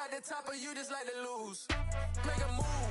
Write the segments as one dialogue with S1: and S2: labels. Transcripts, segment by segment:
S1: like the top or you just like to lose? Make a move.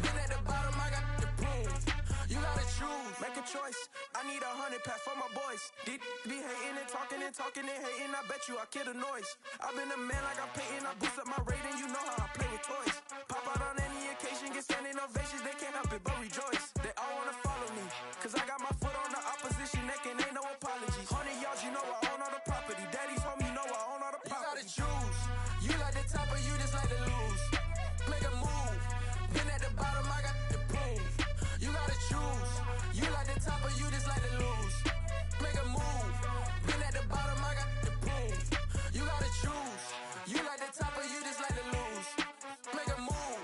S1: Been at the bottom, I got the prove. You gotta choose. Make a choice. I need 100 pack for my boys. These be hating and talking and talking and hating. I bet you I kill the noise. I've been a man like I'm Peyton. I boost up my rating. You know how I play with toys. Pop out on any occasion, get standing ovations. They can't help it but rejoice. They all wanna follow me, cause I got my foot on the opposition neck and ain't no apologies. 100 yards, you know I own all the property. Daddy's home, you know I own all the property. You gotta choose. You like the top or you just like to lose? Make a move. Been at the bottom, I got the proof. You gotta choose. You like the top or you just like to lose? Make a move. Been at the bottom, I got the proof. You gotta choose. You like the top or you just like to lose? Make a move.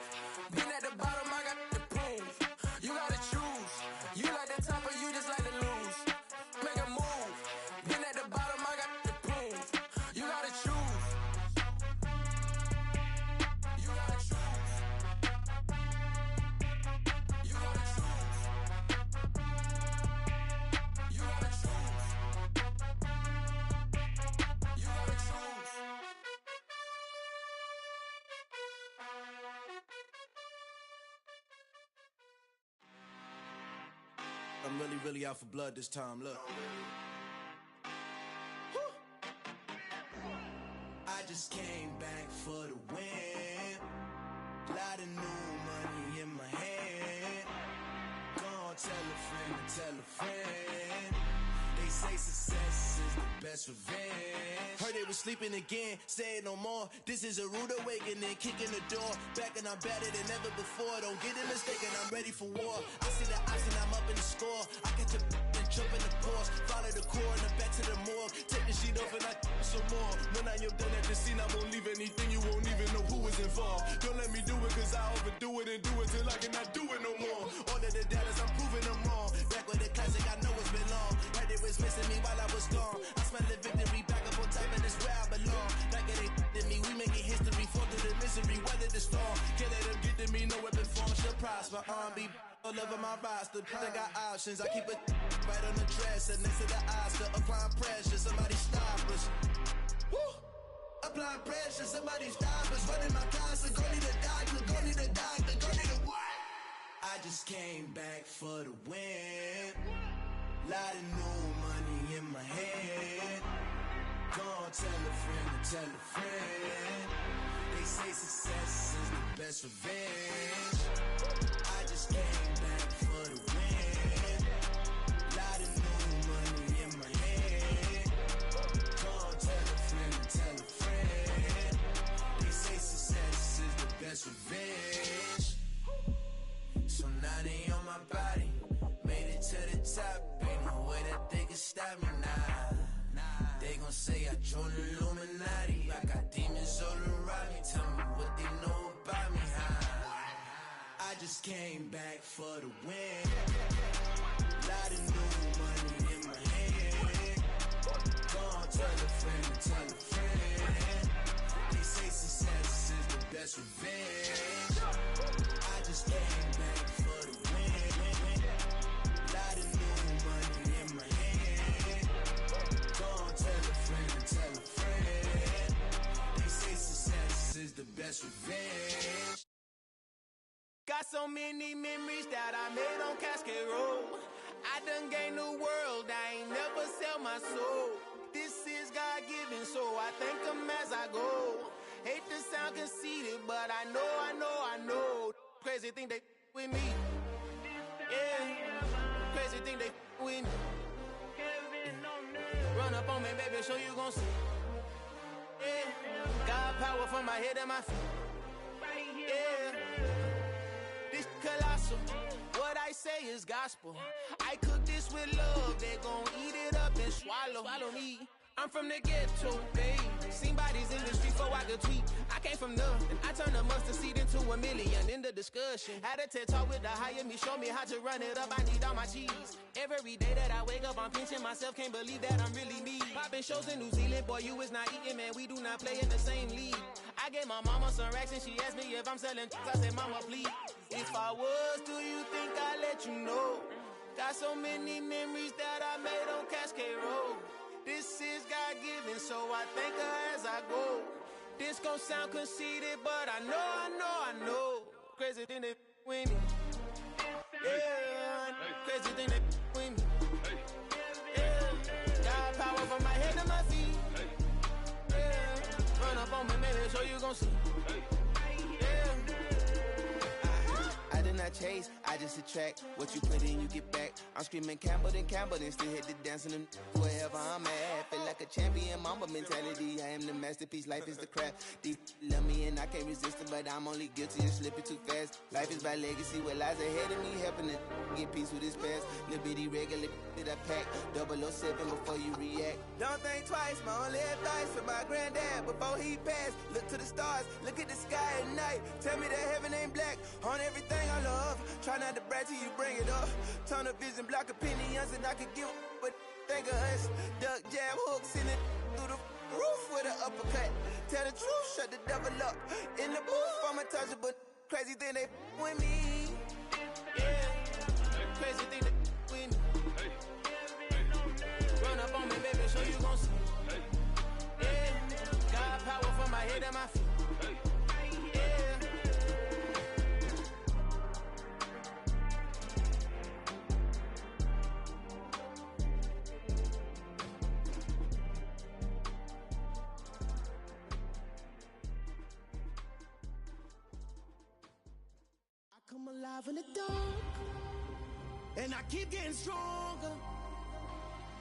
S1: Been at the bottom, I got the proof. You gotta choose. You like the top or you just like to lose? Make a move. Been at the bottom, I got the proof. You gotta choose. You gotta choose. You gotta choose. You gotta choose. You gotta choose. I'm really out for blood this time, look. I just came back for the win. Lot of new money in my hand. Gonna tell a friend to tell a friend. They say success is the best revenge. Heard they was sleeping again, say it no more. This is a rude awakening, kicking the door. Back and I'm better than ever before. Don't get it mistaken, I'm ready for war. I see the option, I'm up in the score. I catch a and jump in the course. Follow the core and the back to the morgue. Take the sheet off and I some more. When I am done at the scene, I won't leave anything. You won't even know who was involved. Don't let me do it, cause I overdo it and do it till I cannot do it no more. All of the doubters, I'm proving them wrong. Back with the classic, I know it's been long. Heard it was missing me while I was gone. I smell the victory back up on top, and it's where I belong. Like it ain't to me, we making history. Fall through the misery, weather the storm. Can't let them get to me, no weapon form should prosper. Be all over my roster. I got options, I keep it right on the dresser next to the Oscar. Applying pressure, somebody stop us. Woo! Applying pressure, somebody stop us. Running my closet, go need a doctor, go need a doctor, go need a what? I just came back for the win. Lot of new money in my hand. Gonna tell a friend to tell a friend. They say success is the best revenge. I just came back for the win. Lot of new money in my hand. Gonna tell a friend to tell a friend. They say success is the best revenge. So now they on my body. Made it to the top. Ain't no way that they can stop me now. They gon' say I joined the Illuminati. I got demons all around me. Tell me what they know about me, huh? I just came back for the win. Lot of new money in my hand. Gonna tell a friend to tell a friend. They say success is the best revenge. I just came back for the win. Lot of new money in my hand. Gonna tell a friend to tell a friend. They say success is the best revenge. Got so many memories that I made on Cascade Road. I done gained the world, I ain't never sell my soul. This is God-given, so I thank him as I go. Hate to sound conceited, but I know. Crazy thing they with me. Yeah, crazy thing they with me. Run up on me, baby, show you gon' see. Yeah, got power from my head and my feet. Yeah, this colossal. What I say is gospel. I cook this with love. They gon' eat it up and swallow me. I'm from the ghetto, babe. Seen bodies in the street before I could tweet. I came from nothing. I turned a mustard seed into a million in the discussion. Had a TED talk with the higher me, show me how to run it up. I need all my cheese. Every day that I wake up, I'm pinching myself. Can't believe that I'm really me. Popping shows in New Zealand, boy, you is not eating, man. We do not play in the same league. I gave my mama some racks and she asked me if I'm selling. I said, mama, please. If I was, do you think I'd let you know? Got so many memories that I made on Cascade Road. This is God-given, so I thank her as I go. This This gon' sound conceited, but I know. Crazy thing they with me. Yeah, crazy thing they with me. Yeah, got power from my head to my feet. Yeah, run up on me, maybe, so you gon' see. Yeah. I did not chase, I just attract. What you put in, you get back. I'm screaming Campbell, then still hit the dancing and wherever I'm at. Feel like a champion, mamba mentality. I am the masterpiece, life is the crap. Deep love me and I can't resist it, but I'm only guilty of slipping too fast. Life is by legacy, what lies ahead of me, helping to get peace with his past. Little bitty regular that I pack, 007 before you react. Don't think twice, my only advice for my granddad before he passed. Look to the stars, look at the sky at night. Tell me that heaven ain't black on everything I love. Try not to brag till you bring it up. Tunnel vision, block opinions, and I could give but think of us. Duck jab hooks in it through the roof with an uppercut. Tell the truth, shut the devil up. In the booth, I'm untouchable. Crazy thing they with me. Yeah, crazy thing they with me. Run up on me, baby, so you gon' see. Yeah, got power from my head to my feet. Come alive in the dark, and I keep getting stronger.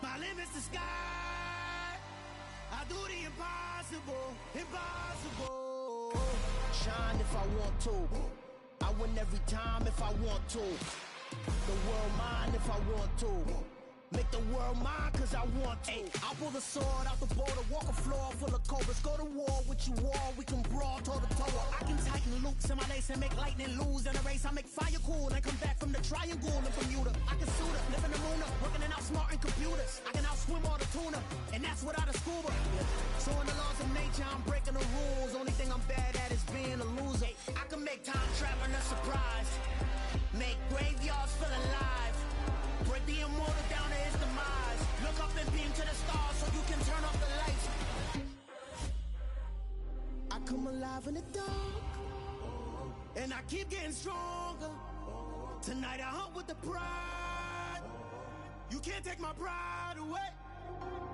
S1: My limit's the sky. I do the impossible, impossible. Shine if I want to. I win every time if I want to. The world mine if I want to. Make the world mine cause I want to. I'll pull the sword out the border, walk a floor full of cobras. Go to war with you all, we can brawl toe to toe. I can tighten loops in my lace and make lightning lose in a race. I make fire cool and come back from the triangle in Bermuda. I can suit up, live in the moon up, working and outsmarting computers. I can outswim all the tuna, and that's without a scuba. So in the laws of nature, I'm breaking the rules. Only thing I'm bad at is being a loser. I can make time traveling a surprise, make graveyards feel alive. Break the immortal down to his demise. Look up and beam to the stars so you can turn off the lights. I come alive in the dark, and I keep getting stronger. Tonight I hunt with the pride. You can't take my pride away.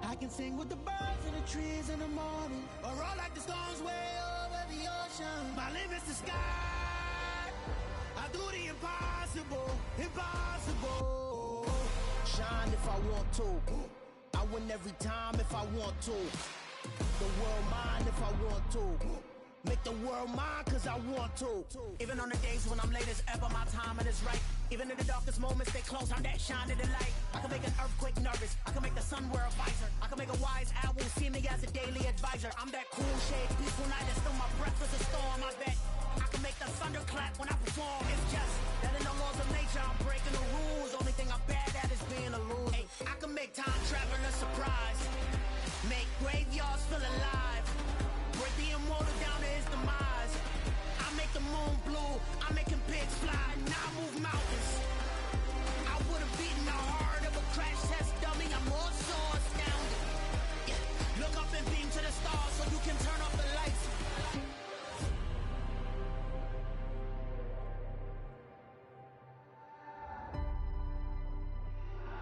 S1: I can sing with the birds and the trees in the morning, or roll like the storms way over the ocean. My limit's the sky. I do the impossible, impossible. Shine if I want to. I win every time if I want to. The world mine if I want to. Make the world mine cause I want to. Even on the days when I'm late as ever, my timing is right. Even in the darkest moments, stay close, I'm that shining the light. I can make an earthquake nervous, I can make the sun wear a visor. I can make a wise owl see me as a daily advisor. I'm that cool shade, peaceful night, and still my breath is a storm. I bet I can make the thunder clap when I perform. It's just that in the laws of nature, I'm breaking the rules. Only thing I'm bad at is being a loser. Hey, I can make time traveling a surprise, make graveyards feel alive. Break the immortal down to his demise. I make the moon blue, I'm making pigs fly, now I move mountains. I would've beaten the heart of a crash test dummy, I'm more so astounded. Yeah. Look up and beam to the stars so you can turn off the lights.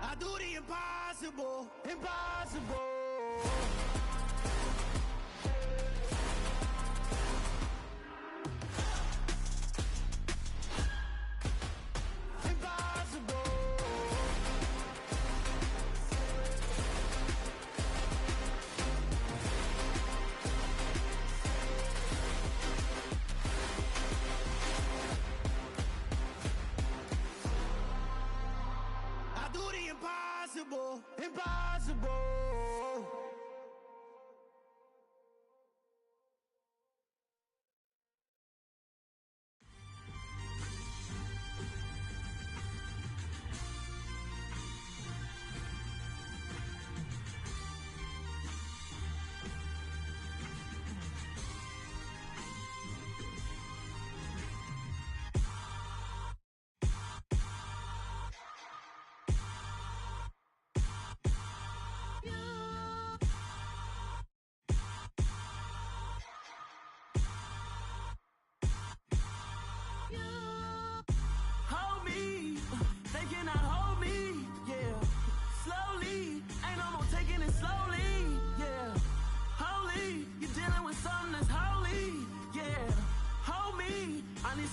S1: I do the impossible, impossible. Impossible, impossible.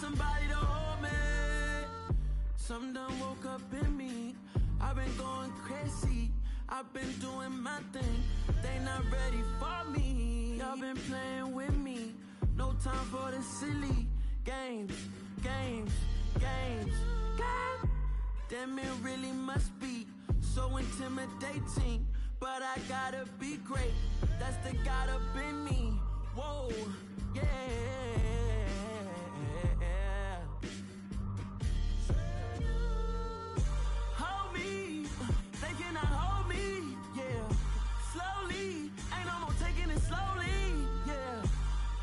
S1: somebody to hold me. Something done woke up in me. I've been going crazy. I've been doing my thing. They not ready for me. Y'all been playing with me. No time for the silly games, games, games, games. Damn, it really must be so intimidating. But I gotta be great. That's the God up in me. Whoa, yeah. Hold me, they cannot hold me, yeah. Slowly, ain't no more taking it slowly, yeah.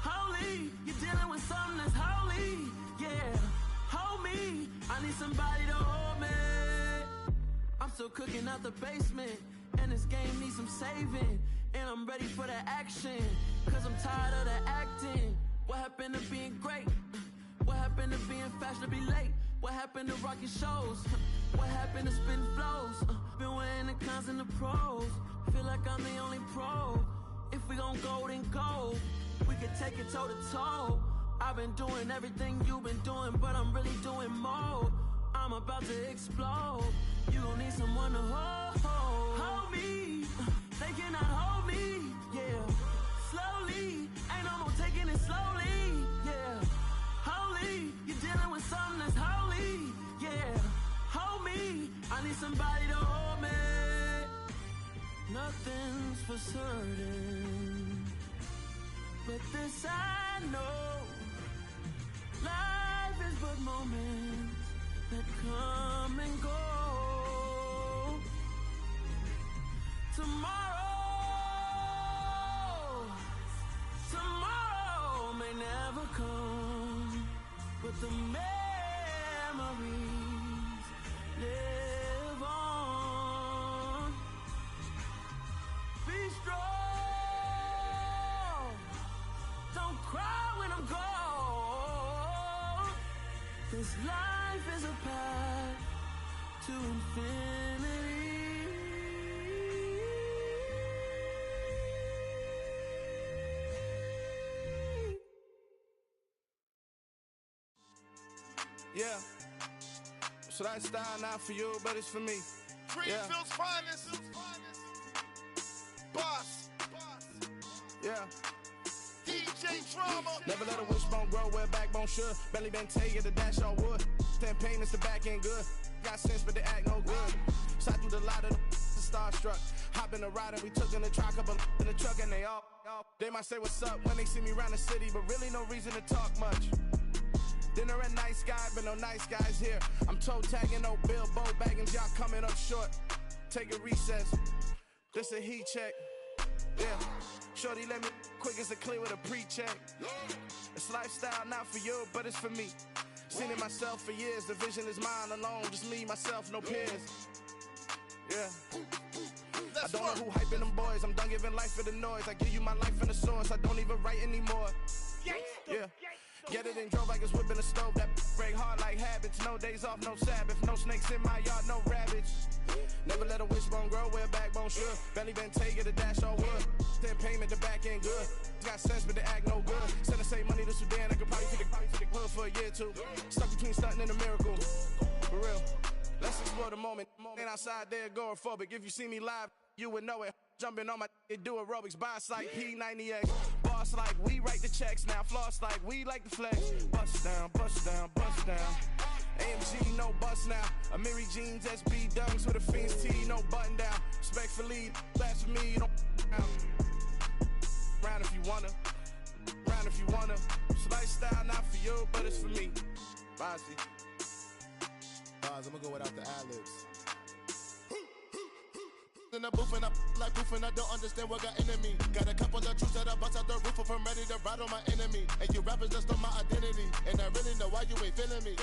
S1: Holy, you're dealing with something that's holy, yeah. Hold me, I need somebody to hold me. I'm still cooking out the basement, and this game needs some saving. And I'm ready for the action, cause I'm tired of the acting. What happened to being great? What happened to being fashionably late? What happened to rocking shows? What happened to spitting flows? Been weighing the cons and the pros. Feel like I'm the only pro. If we gon' go, then go. We can take it toe to toe. I've been doing everything you've been doing, but I'm really doing more. I'm about to explode. You gon' need someone to hold. Hold me. They cannot hold me. Yeah. Slowly. Ain't no more taking it slowly. Yeah. Holy. You're dealing with something that's holy. Yeah. Hold me. I need somebody to hold me. Nothing's for certain, but this I know. Life is but moments that come and go. Tomorrow may never come, but the memories live on. Be strong, don't cry when I'm gone, 'cause life is a path to infinity.
S2: Yeah, so that style not for you, but it's for me.
S3: Greenfield's finest. Boss.
S2: Yeah.
S3: DJ Drama.
S2: Never let a wishbone grow where a backbone should. Belly been taken to dash on wood. Ten pain is the back end good. Got sense, but they act no good. Shot through the lot of the starstruck. Hop in the ride and we took in the truck up in the truck and they all. They might say what's up when they see me around the city, but really no reason to talk much. Dinner at Nice Guy, but no nice guys here. I'm toe tagging, no Bilbo bagging, y'all coming up short. Take a recess. This a heat check. Yeah. Shorty let me quick as a clear with a pre-check. It's lifestyle not for you, but it's for me. Seen it myself for years. The vision is mine alone. Just me, myself, no peers. Yeah. I don't know who hyping them boys. I'm done giving life for the noise. I give you my life in the source. I don't even write anymore. Yeah. Get it and drove like it's whipping a stove. That break hard like habits. No days off, no Sabbath. No snakes in my yard, no rabbits. Never let a wishbone grow where a backbone should. Belly been taken to dash on wood. Then payment, the back end good. Got sense, but they act no good. Send the same money to Sudan. I could probably take the hood for a year or two. Stuck between stunting and a miracle. For real. Let's explore the moment. Ain't outside there agoraphobic. If you see me live, you would know it. Jumping on my do aerobics, boss like P90X. Boss like we write the checks now. Floss like we like the flex. Bust down, bust down, bust down. AMG, no bust now. Amiri jeans, SB dunks with a Fiends tee, no button down. Respectfully, that's for me, you don't round if you wanna. Round if you wanna. It's lifestyle not for you, but it's for me. Bossy.
S3: I'm gonna go without the ad-libs. In the booth and I like proof and I don't understand what got into me. Got a couple of truths that I bust out the roof of. I'm ready to ride on my enemy. And you rappers just on my identity. And I really know why you ain't feeling me.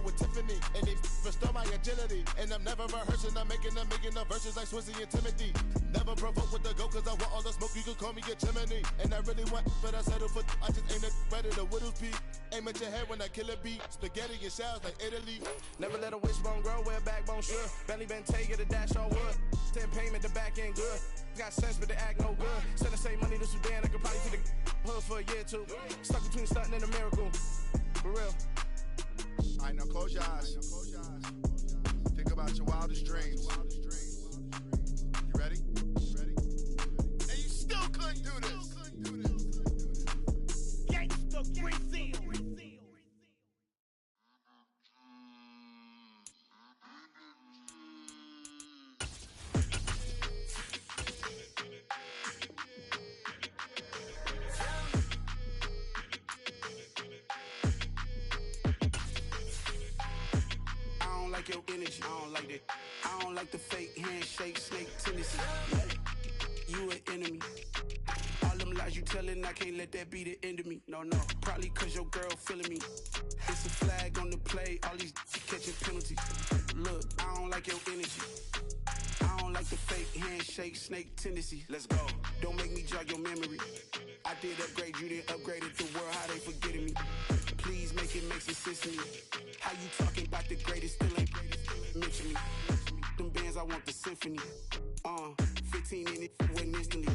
S3: With Tiffany and they restore my agility. And I'm never rehearsing. I'm making the verses like Swizzy and Timothy. Never provoke with the go cause I want all the smoke. You can call me a chimney. And I really want, but I settle for I just aim it ready to whittle peak. Aim at your head when I kill a beat. Spaghetti and shells like Italy.
S2: Never let a wishbone grow where a backbone should. Belly been taken to dash on wood. 10 payment, the back end good. Got sense, but they act no good. Send the same money to Sudan. I could probably take the hood for a year or two. Stuck between stunting and a miracle. For real.
S3: All right, now close your eyes. Think about your wildest dreams. You ready? And you still couldn't do this.
S2: Gangsta Brazil. I don't like your energy. I don't like that. I don't like the fake handshake, snake tendency. You an enemy. All them lies you telling, I can't let that be the end of me. No, probably cause your girl feeling me. It's a flag on the play, all these catching penalties. Look, I don't like your energy. I don't like the fake handshake, snake tendency. Let's go. Don't make me jog your memory. I did upgrade, you didn't upgrade it. The world, how they forgetting me. Please make it make some sense to me. How you talking about the greatest, still ain't mention me. Them bands, I want the symphony. 15 in it, went instantly.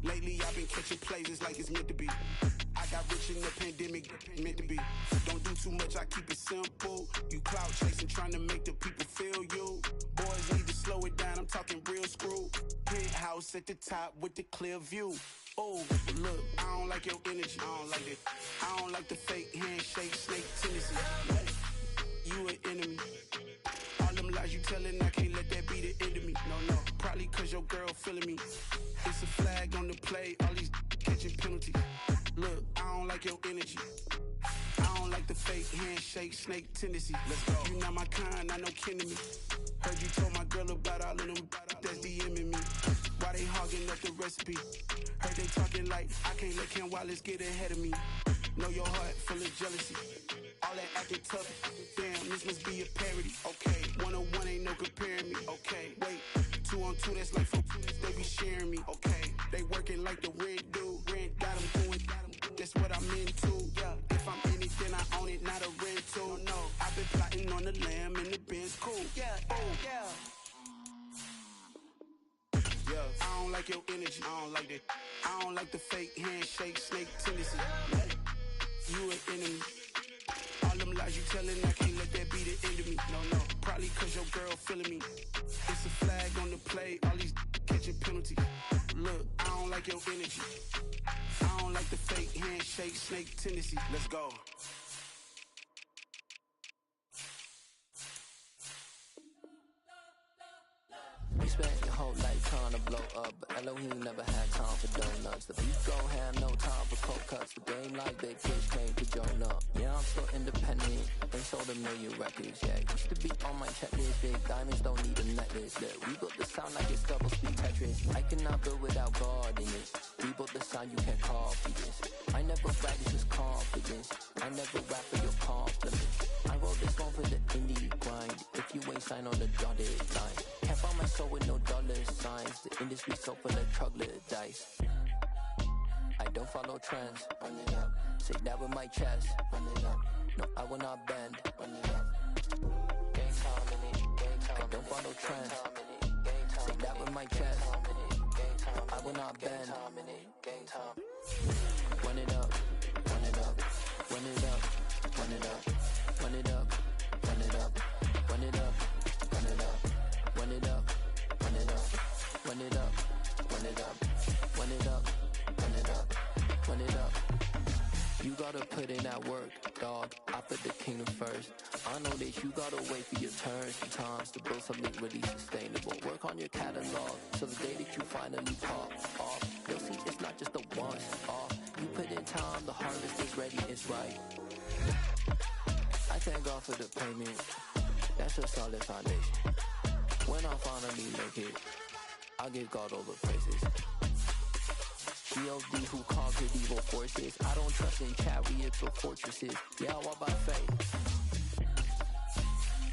S2: Lately I've been catching plays, it's like it's meant to be. I got rich in the pandemic, meant to be. Don't do too much, I keep it simple. You clout chasing, trying to make the people feel you. Boys need to slow it down, I'm talking real screw. Penthouse at the top with the clear view. Oh, look, I don't like your energy, I don't like it. I don't like the fake handshake, snake tendency. You an enemy. All them lies you telling, I can't let that be the end of me. No, probably cause your girl feeling me. It's a flag on the play, all these catching penalties. Look, I don't like your energy. I don't like the fake handshake, snake tendency. Let's go. You not my kind, I know kin to me. Heard you told my girl about all of them that's DMing me. Why they hogging up the recipe? Heard they talking like I can't let Ken Wallace get ahead of me. Know your heart full of jealousy. All that acting tough, damn, this must be a parody. Okay, 101 ain't no comparing me. Okay, wait, 2 on 2, that's like 4, they be sharing me. Okay, they working like the rent do. Rent got them going, that's what I'm into. Yeah, if I'm in it, then I own it, not a rental. No, I've been plotting on the lamb and the Benz cool. Yeah, yeah. I don't like your energy, I don't like that. I don't like the fake handshake, snake tendency. You an enemy. All them lies you telling, I can't let that be the end of me. No, probably cause your girl feeling me. It's a flag on the play, all these catching penalties. Look, I don't like your energy. I don't like the fake handshake, snake tendency. Let's go.
S4: We spent your whole life trying to blow up, but Elohim never had time for donuts. The beef gon' have no time for cold cuts. The game like big fish came to join up. Yeah, I'm still independent, they sold 1 million records. Yeah, used to be on my checklist. Big diamonds don't need a necklace. Look, we built the sound like it's double speed Tetris. I cannot build without God in it. We built the sound, you can't copy this. I never brag, it's just confidence. I never rap for your compliments. I wrote this one for the indie grind. If you ain't signed on the dotted line, can't find my soul with no dollar signs. The industry so full of troglodytes. I don't follow trends. Run it up. Say that with my chest. Run it up. No, I will not bend. Run it up. Game time in it. Game time. I don't follow trends. Say that with my chest. I will not bend. Game time. Run it up. Run it up. Run it up. Run it up. Run it up. Run it up. Run it up. Run it up. Run it up. Run it up. Run it up. Run it up. Run it up. Run it up. Run it up. You gotta put in that work, dog. I put the kingdom first. I know that you gotta wait for your turn sometimes to build something really sustainable. Work on your catalog so the day that you finally pop off, you'll see it's not just a once off. You put in time, the harvest is ready, it's right. I thank God for the payment. That's a solid foundation. When I finally make it, I'll give God all the praises. G.O.D. who conquered evil forces. I don't trust in chariots or fortresses. Yeah, I walk by faith.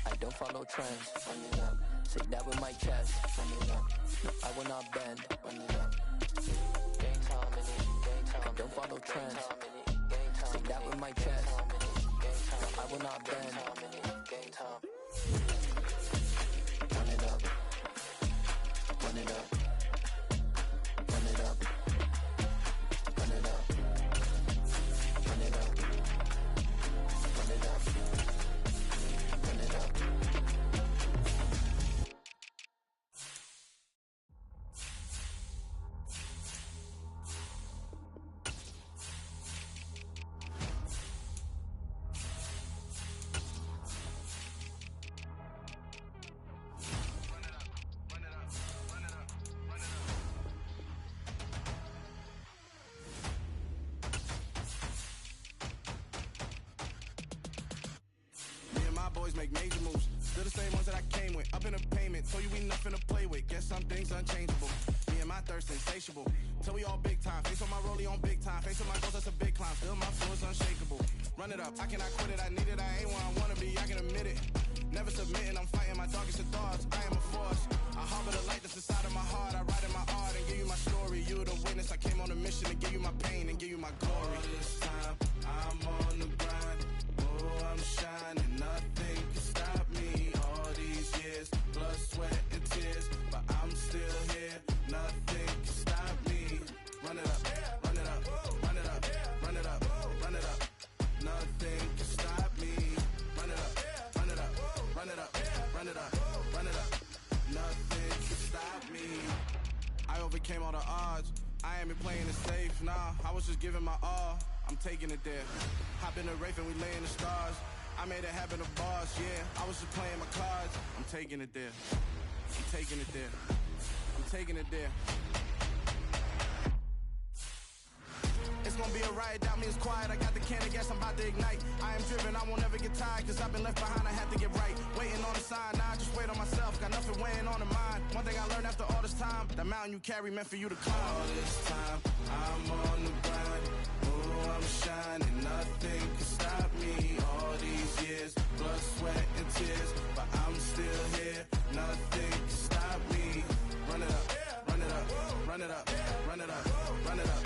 S4: I don't follow trends. Run it up. Say that with my chest. Run it up. No, I will not bend. Run it up. Game time in it. Game time. I don't follow trends. Say that with my chest. No, I will not bend. Game time. Run it up. Run it up. Run it up. Run it up. Run it up.
S2: make major moves. Still the same ones that I came with. Up in a payment, told you we nothing to play with. Guess some things unchangeable. Me and my thirst insatiable. Till we all big time. Face on my rollie on big time. Face on my goals, that's a big climb. Still my flow is unshakable. Run it up, I cannot quit it. I need it, I ain't where I wanna be, I can admit it. Never submitting, I'm fighting my darkest of thoughts. I am a force. I harbor the light that's inside of my heart. I write in my art and give you my story. You the witness, I came on a mission to give you my pain and give you my glory. All this time, I'm on the grind. Oh, I'm shining, nothing can stop me. All these years, blood, sweat, and tears, but I'm still here. Nothing can stop me. Run it up, run it up, run it up, run it up, run it up. Nothing can stop me. Run it up, run it up, run it up, run it up, run it up. Nothing can stop me. I overcame all the odds. I ain't been playing it safe, nah. I was just giving my all. I'm taking it there. Hop in the Wraith and we lay in the stars. I made it happen to bars, yeah. I was just playing my cards. I'm taking it there. I'm taking it there. I'm taking it there. It's gonna be a riot, doubt me, it's quiet. I got the can of gas, I'm about to ignite. I am driven, I won't ever get tired, cause I've been left behind, I have to get right. Waiting on a sign, now I just wait on myself, got nothing weighing on the mind. One thing I learned after all this time, the mountain you carry meant for you to climb. All this time, I'm on the grind. Oh, I'm shining, nothing can stop me. All these years, blood, sweat, and tears, but I'm still here. Nothing can stop me. Run it up, run it up, run it up, run it up, run it up.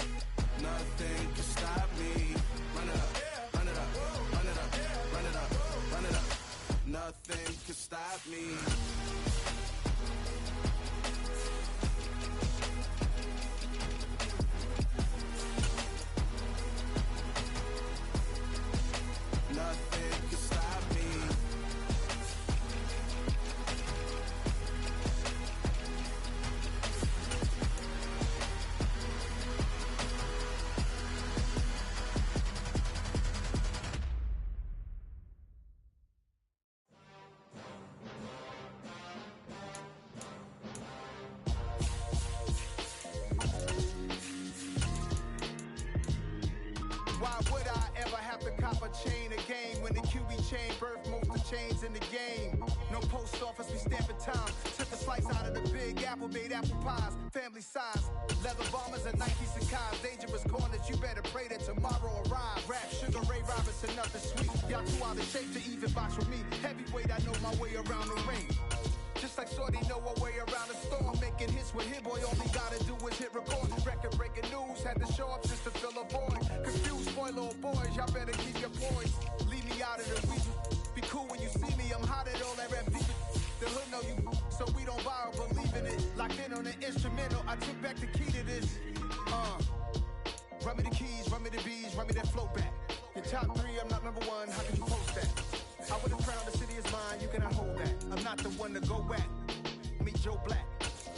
S2: Nothing can stop me. Run it up, run it up, run it up, run it up, run it up. Nothing can stop me. Nothing can stop me.
S5: Why would I ever have to cop a chain again when the QB chain birthed most of the chains in the game? No post office, we stamping time. Took a slice out of the big apple, made apple pies, family size. Leather bombers and Nike Sacai's, dangerous corners, you better pray that tomorrow arrives. Rap, Sugar Ray Robinson, nothing sweet. Y'all too out of shape to even box with me. Heavyweight, I know my way around the ring. Just like Shorty know her way around the storm. Making hits with Hit Boy, all he gotta do is hit record. Record breaking news, had to show up just to fill a void. Confused, spoiled little boys, y'all better keep your poise. Leave me out of the reason. Be cool when you see me, I'm hot at all that rap deep. The hood know you, so we don't borrow, believe in it. Locked in on the instrumental, I took back the key to this. Run me the keys, run me the bees, run me that flow back. Your top three, I'm not number one, how could you post that? I would've crowned the city is mine, you cannot hold that. I'm not the one to go at. Meet Joe Black.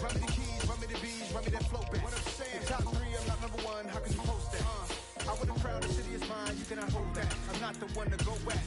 S5: Run me the keys, run me the bees, run me that flow back. What I'm saying, your top three, I'm not number one, how could you post that? I would've crowned the city is mine, you cannot hold that. I'm not the one to go at.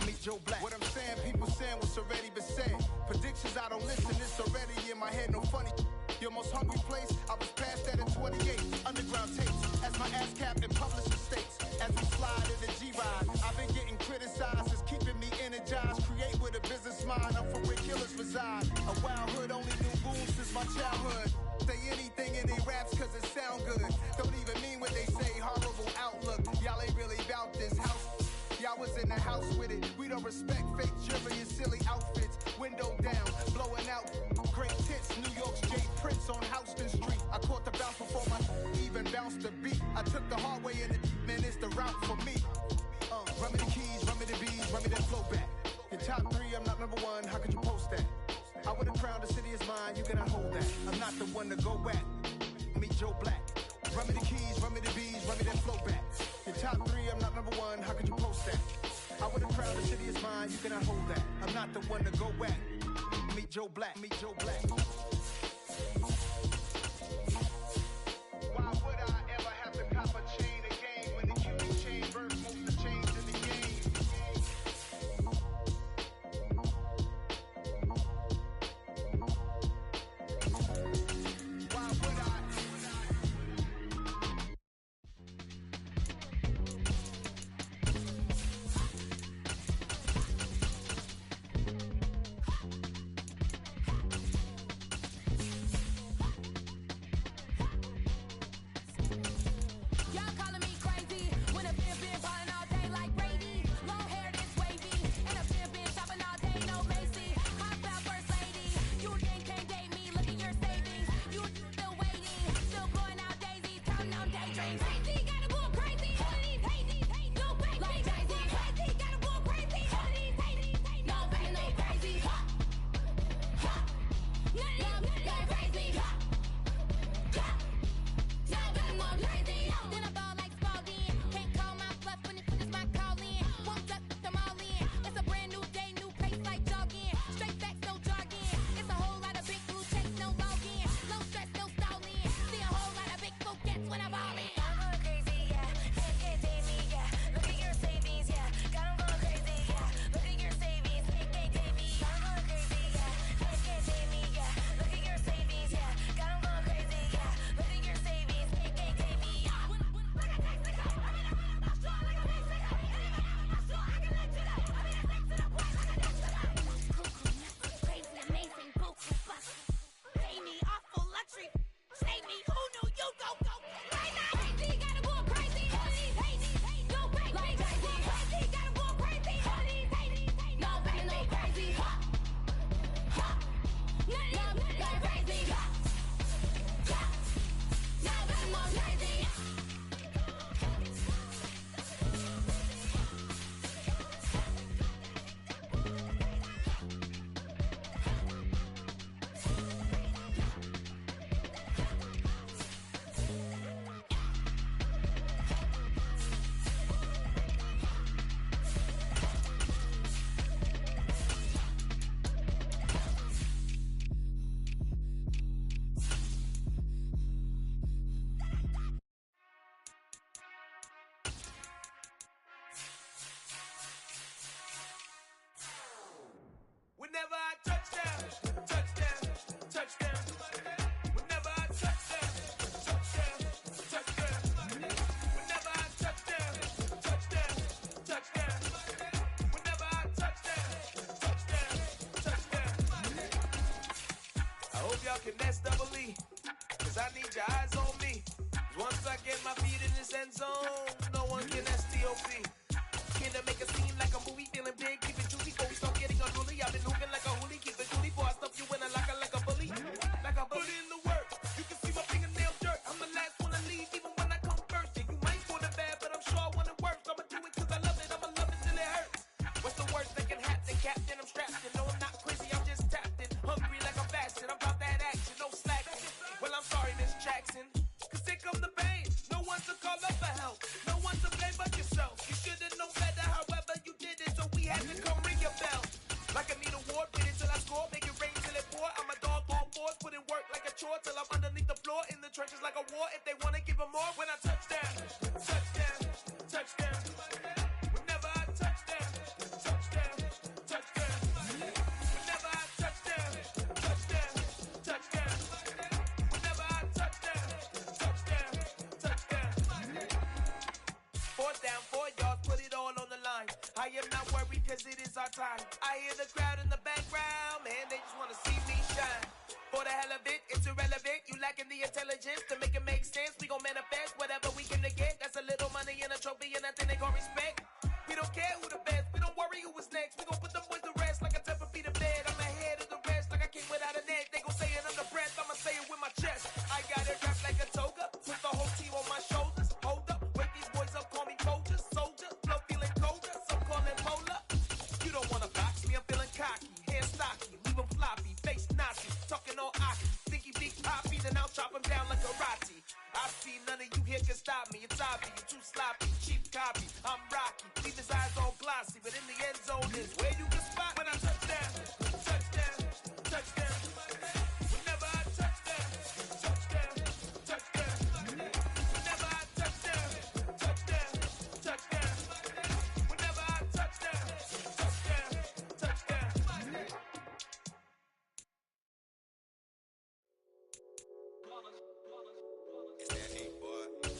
S5: Meet Joe Black. What I'm saying, people saying what's already been said. Predictions, I don't listen, it's already in my head, no funny. Your most hungry place, I was past that in 28. Underground tapes, as my ass cap in published mistakes. As we slide in the G-Ride, I've been getting criticized, it's keeping me energized. Create with a business mind, I'm from where killers reside. A wild hood, only knew booms since my childhood. Say anything in they raps cause it sound good. Don't even mean what they say, horrible outlook. Y'all ain't really about this house. Y'all was in the house with it. We don't respect fake jewelry and silly outfits. Window down, blowing out. Great tits, New York's J. Prince on Houston Street. I caught the bounce before my even bounced the beat. I took the hard way and it, man, it's the route for me. Run me the keys, run me the bees, run me that flow back. Your top three, I'm not number one, how could you post that? I would've crowned the city is mine, you cannot hold that. I'm not the one to go at. Meet Joe Black. Run me the keys, run me the bees, run me that flow back. Your top three, I'm not number one, how could you post that? I would've crowned the city is mine, you cannot hold that. I'm not the one to go at. Meet Joe Black, meet Joe Black. Why would I ever have to cop a chain again when the QB chain birthed most of the chains in the game? Why would I?
S1: y'all can nest double E. Cause I need your eyes on me. Once I get my feet in this end zone, no one can STOP. Can to make a scene like a movie, feeling big, keep it juicy, before we start getting unruly. I've been hooping like a hooli, keep it juicy, before I stuff you in a locker like a bully. Like I put in the work, you can see my fingernail dirt. I'm the last one to leave, even when I come first. Yeah, you might want it bad, but I'm sure I want it worse. I'ma do it cause I love it, I'ma love it till it hurts. What's the worst that can happen, Captain? I'm strapped in, no I'm not crazy, I'm just tapped in. Hungry like I'm fasting, I'm about that action, no slacking. Well, I'm sorry, Miss Jackson, cause here come the pain. No one to call up for help, no one to blame but yourself. You should've known better, however you did it, so we had to come ring your bell. Like I need a award, wait until I score, make it rain till it pour. I'm a dog on fours, put in work like a chore till I'm underneath the floor, in the trenches like a war. If they wanna give them more, when I touch down, touchdown, touchdown. Whenever I touch down, touchdown, touchdown. Whenever I touch down, touchdown, touchdown. Whenever I touch down, touchdown, touchdown. 4th down, 4 yards, put it all on the line. I am not worried cause it is our time. I hear the crowd in the background, man, they just wanna see me shine. For the hell of it, it's irrelevant. You lacking the intelligence to make it make sense. We gon' manifest whatever we can to get. That's a little money and a trophy and nothing they call respect. We don't care who the best, we don't worry who was next. We gon' put them boys to rest like a 10 feet of bed. I'm ahead of the rest like I came without a net. They gon' say it under breath, I'ma say it with my chest. I got it wrapped like a toga, put the whole team on my shoulders. Hold up, wake these boys up, call me Folger, soldier, flow feeling colder, some call it polar. You don't wanna box me, I'm feeling cocky, hair stocky, leave them floppy, face Nazi, talking all aki, think he big poppy, then I'll chop him down like a karate. I see none of you here can stop me, it's obvious, you too sloppy, cheap copy, I'm Rocky, leave his eyes all glossy, but in the end zone is where you can spot when I touch down, touchdown, touchdown. Whenever I touch down, touchdown, touchdown. Whenever I touch down, touchdown, touchdown. Whenever I touch down, touchdown, touchdown.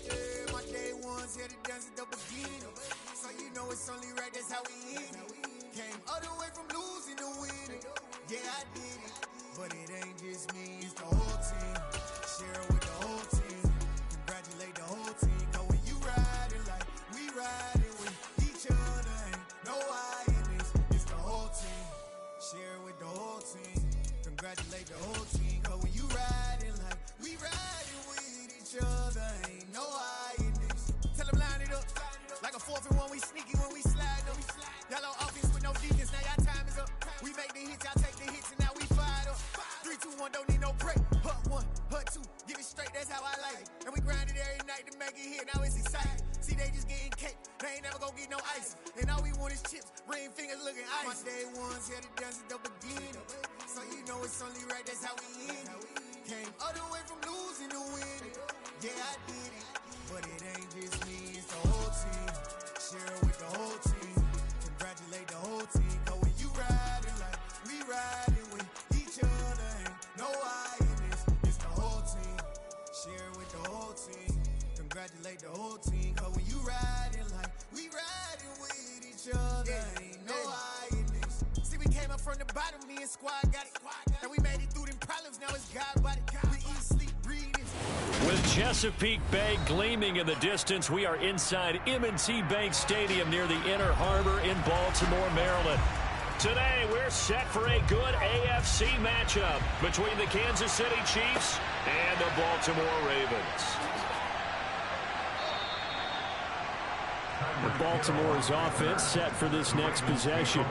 S5: Yeah, my day ones here to dance at the beginning. So you know it's only right, that's how we end it. Came all the way from losing to winning. Yeah, I did it. But it ain't just me, it's the whole team. Share it with the whole team. Congratulate the whole team. Cause when you riding like we riding with each other, ain't no I in this. It's the whole team. Share it with the whole team. Congratulate the whole team. Cause when you riding like we riding with each other, ain't no I in this. Tell them line it up. Like a 4th and 1, we sneaky when we slide them. Yellow offense with no defense, now y'all time is up. We make the hits, y'all take the hits, and now we fired up. 3, 2, 1, don't need no break. Hut 1, hut 2, give it straight, that's how I like it. And we grind it every night to make it hit, now it's exciting. See, they just getting cake, they ain't never gonna get no ice. And all we want is chips, ring fingers looking ice. My day ones here to dance at the beginning. So you know it's only right, that's how we end it. Came all the way from losing to winning. Yeah, I did it. But it ain't just me, it's the whole team. Share it with the whole team. Congratulate the whole team. Cause when you riding like we riding with each other, ain't no I in this. It's the whole team. Share it with the whole team. Congratulate the whole team. Cause when you riding like we riding with each other, ain't no I in this. See, we came up from the bottom, me and squad got it. And we made it through them problems, now it's God body. We eat, sleep, breathe.
S6: With Chesapeake Bay gleaming in the distance, we are inside M&T Bank Stadium near the Inner Harbor in Baltimore, Maryland. Today, we're set for a good AFC matchup between the Kansas City Chiefs and the Baltimore Ravens. The Baltimore's offense set for this next possession.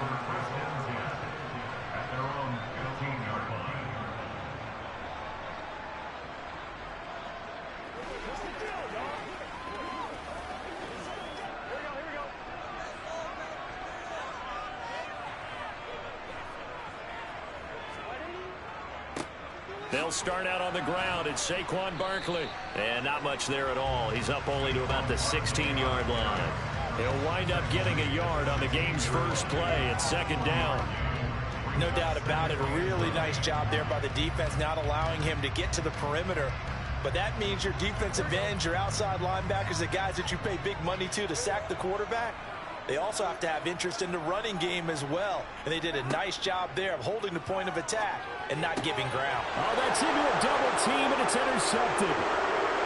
S6: They'll start out on the ground. It's Saquon Barkley. And not much there at all. He's up only to about the 16-yard line. He'll wind up getting a yard on the game's first play. It's 2nd down.
S7: No doubt about it. A really nice job there by the defense, not allowing him to get to the perimeter. But that means your defensive ends, your outside linebackers, the guys that you pay big money to sack the quarterback, they also have to have interest in the running game as well. And they did a nice job there of holding the point of attack and not giving ground.
S6: Oh, that's into a double team, and it's intercepted.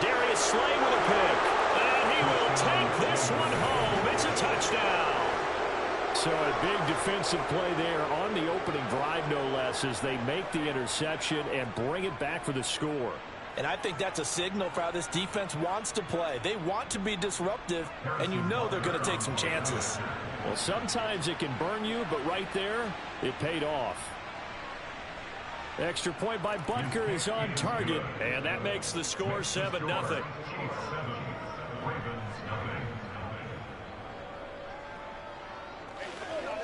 S6: Darius Slay with a pick. And he will take this one home. It's a touchdown. So a big defensive play there on the opening drive, no less, as they make the interception and bring it back for the score.
S7: And I think that's a signal for how this defense wants to play. They want to be disruptive, and you know they're going to take some chances.
S6: Well, sometimes it can burn you, but right there, it paid off. Extra point by Butker is on target, and that makes the score 7-0.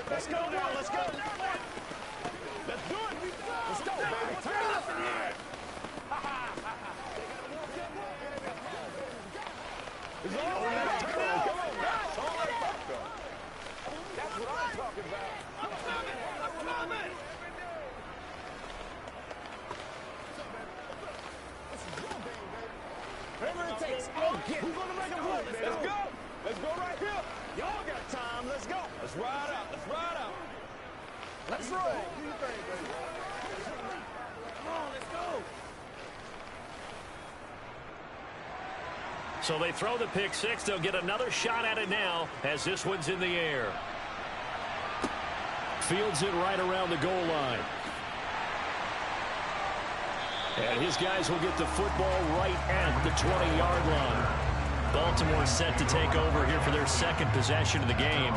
S2: Let's go now, let's go. Let's do it. Let's go, baby. Turn it up in here. It's all right. Turn it up. Come on, guys. All right, Butker. That's what I'm talking about. I'm coming. Whatever it takes, I'll get it. Who's going to make a play? Let's go. Let's go right here. Y'all got time. Let's go. Let's ride out. Let's ride out. Let's roll. Do your thing, baby. Come on, let's go.
S6: So they throw the pick six. They'll get another shot at it now as this one's in the air. Fields it right around the goal line. And his guys will get the football right at the 20-yard line. Baltimore set to take over here for their second possession of the game.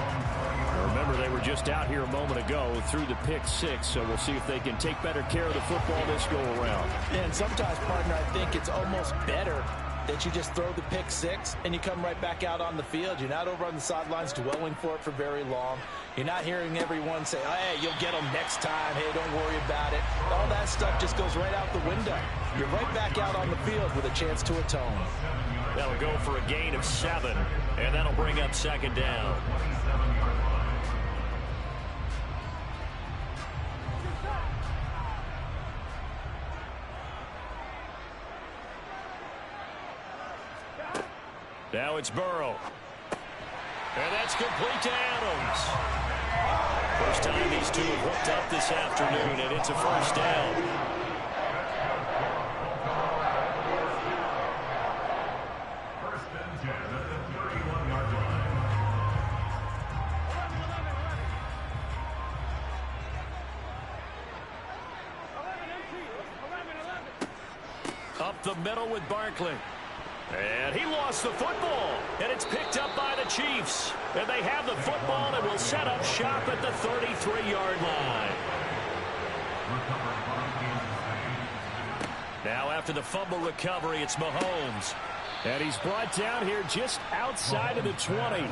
S6: Remember, they were just out here a moment ago through the pick six, so we'll see if they can take better care of the football this go-around.
S7: And sometimes, partner, I think it's almost better that you just throw the pick six and you come right back out on the field. You're not over on the sidelines dwelling for it for very long. You're not hearing everyone say, hey, you'll get them next time. Hey, don't worry about it. All that stuff just goes right out the window. You're right back out on the field with a chance to atone.
S6: That'll go for a gain of 7, and that'll bring up second down. Now it's Burrow. And that's complete to Adams. First time these two have hooked up this afternoon, and it's a first down. Up the middle with Barkley. And he lost the football. And it's picked up by the Chiefs. And they have the football and will set up shop at the 33-yard line. Now after the fumble recovery, it's Mahomes. And he's brought down here just outside of the 20.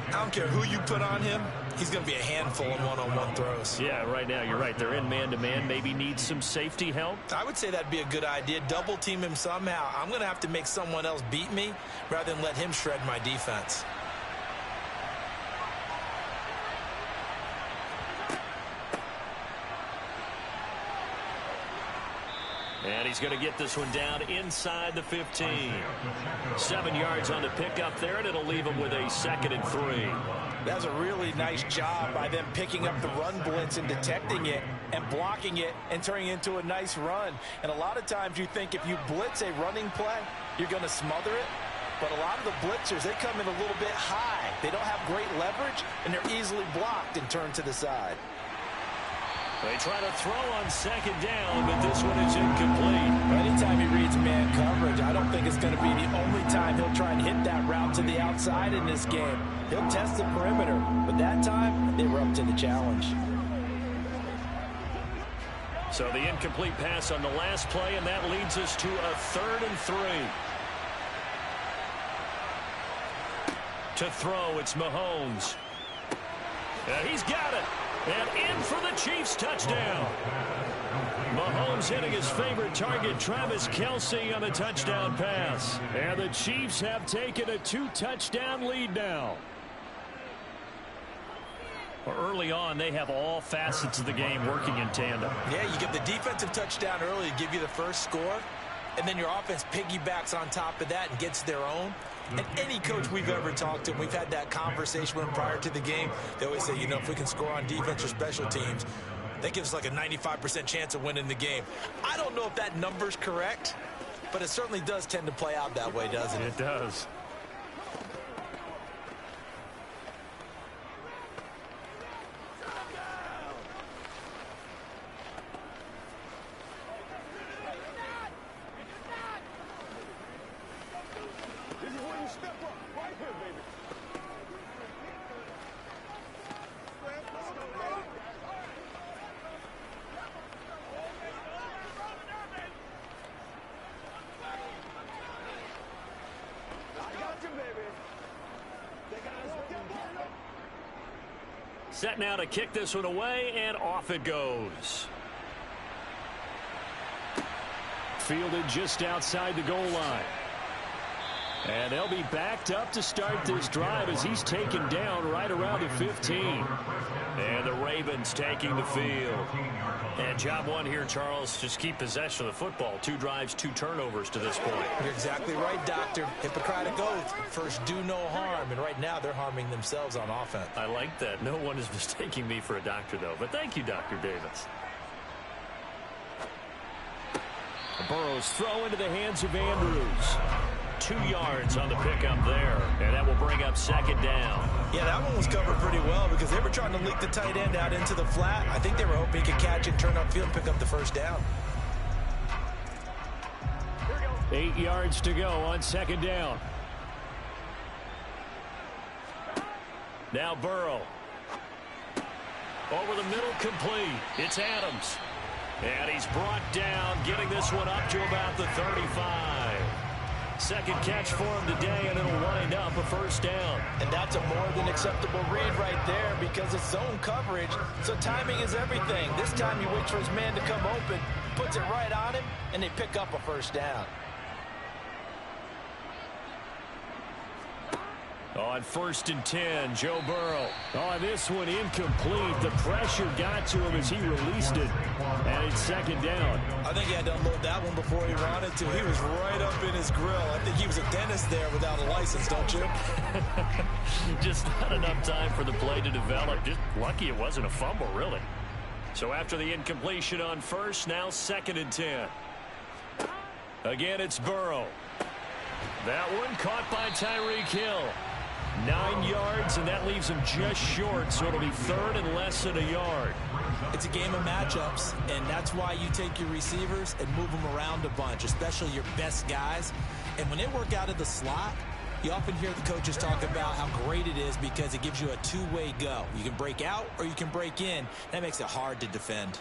S7: I don't care who you put on him. He's going to be a handful in one-on-one throws.
S6: Yeah, right now, you're right. They're in man-to-man. Maybe need some safety help.
S7: I would say that'd be a good idea. Double team him somehow. I'm going to have to make someone else beat me rather than let him shred my defense.
S6: And he's going to get this one down inside the 15. 7 yards on the pickup there, and it'll leave him with a 2nd and 3.
S7: That's a really nice job by them picking up the run blitz and detecting it and blocking it and turning it into a nice run. And a lot of times you think if you blitz a running play, you're going to smother it. But a lot of the blitzers, they come in a little bit high. They don't have great leverage, and they're easily blocked and turned to the side.
S6: They try to throw on 2nd down, but this one is incomplete.
S7: Anytime he reads man coverage, I don't think it's going to be the only time he'll try and hit that route to the outside in this game. He'll test the perimeter, but that time, they were up to the challenge.
S6: So the incomplete pass on the last play, and that leads us to a 3rd and 3. To throw, it's Mahomes. And he's got it. And in for the Chiefs touchdown. Mahomes hitting his favorite target, Travis Kelce, on a touchdown pass. And the Chiefs have taken a 2-touchdown lead now. Well, early on, they have all facets of the game working in tandem.
S7: Yeah, you get the defensive touchdown early to give you the first score. and then your offense piggybacks on top of that and gets their own. And any coach we've ever talked to, we've had that conversation with them prior to the game, they always say, you know, if we can score on defense or special teams, that gives us like a 95% chance of winning the game. I don't know if that number's correct, but it certainly does tend to play out that way, doesn't it?
S6: It does. Set now to kick this one away, and off it goes. Fielded just outside the goal line. And they'll be backed up to start this drive as he's taken down right around the 15. And the Ravens taking the field. And job one here, Charles, just keep possession of the football. 2 drives, 2 turnovers to this point.
S7: You're exactly right, Doctor. Hippocratic oath. First, do no harm. And right now, they're harming themselves on offense.
S6: I like that. No one is mistaking me for a doctor, though. But thank you, Dr. Davis. Burrow's throw into the hands of Andrews. 2 yards on the pickup there, and that will bring up second down.
S7: Yeah, that one was covered pretty well because they were trying to leak the tight end out into the flat. I think they were hoping he could catch it, turn upfield, and pick up the first down.
S6: 8 yards to go on second down. Now Burrow. Over the middle, complete. It's Adams. And he's brought down, getting this one up to about the 35. Second catch for him today, and it'll wind up a first down.
S7: And that's a more than acceptable read right there because it's zone coverage, so timing is everything. This time he waits for his man to come open, puts it right on him, and they pick up a first down.
S6: On 1st and 10, Joe Burrow. On this one, incomplete. The pressure got to him as he released it. And it's second down.
S7: I think he had to unload that one before he wanted to. He was right up in his grill. I think he was a dentist there without a license, don't you?
S6: Just not enough time for the play to develop. Just lucky it wasn't a fumble, really. So after the incompletion on first, now 2nd and 10. Again, it's Burrow. That one caught by Tyreek Hill. 9 yards, and that leaves him just short, so it'll be 3rd and less than a yard.
S7: It's a game of matchups, and that's why you take your receivers and move them around a bunch, especially your best guys. And when they work out of the slot, you often hear the coaches talk about how great it is because it gives you a two-way go. You can break out or you can break in. That makes it hard to defend.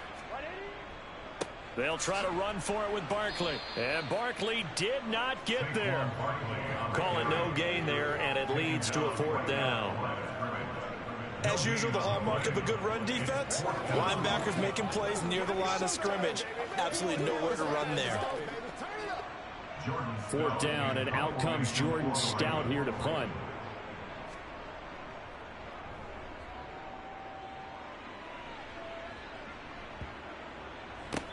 S6: They'll try to run for it with Barkley. And Barkley did not get there. Call it no gain there, and it leads to a 4th down.
S7: As usual, the hallmark of a good run defense, linebackers making plays near the line of scrimmage. Absolutely nowhere to run there.
S6: 4th down, and out comes Jordan Stout here to punt.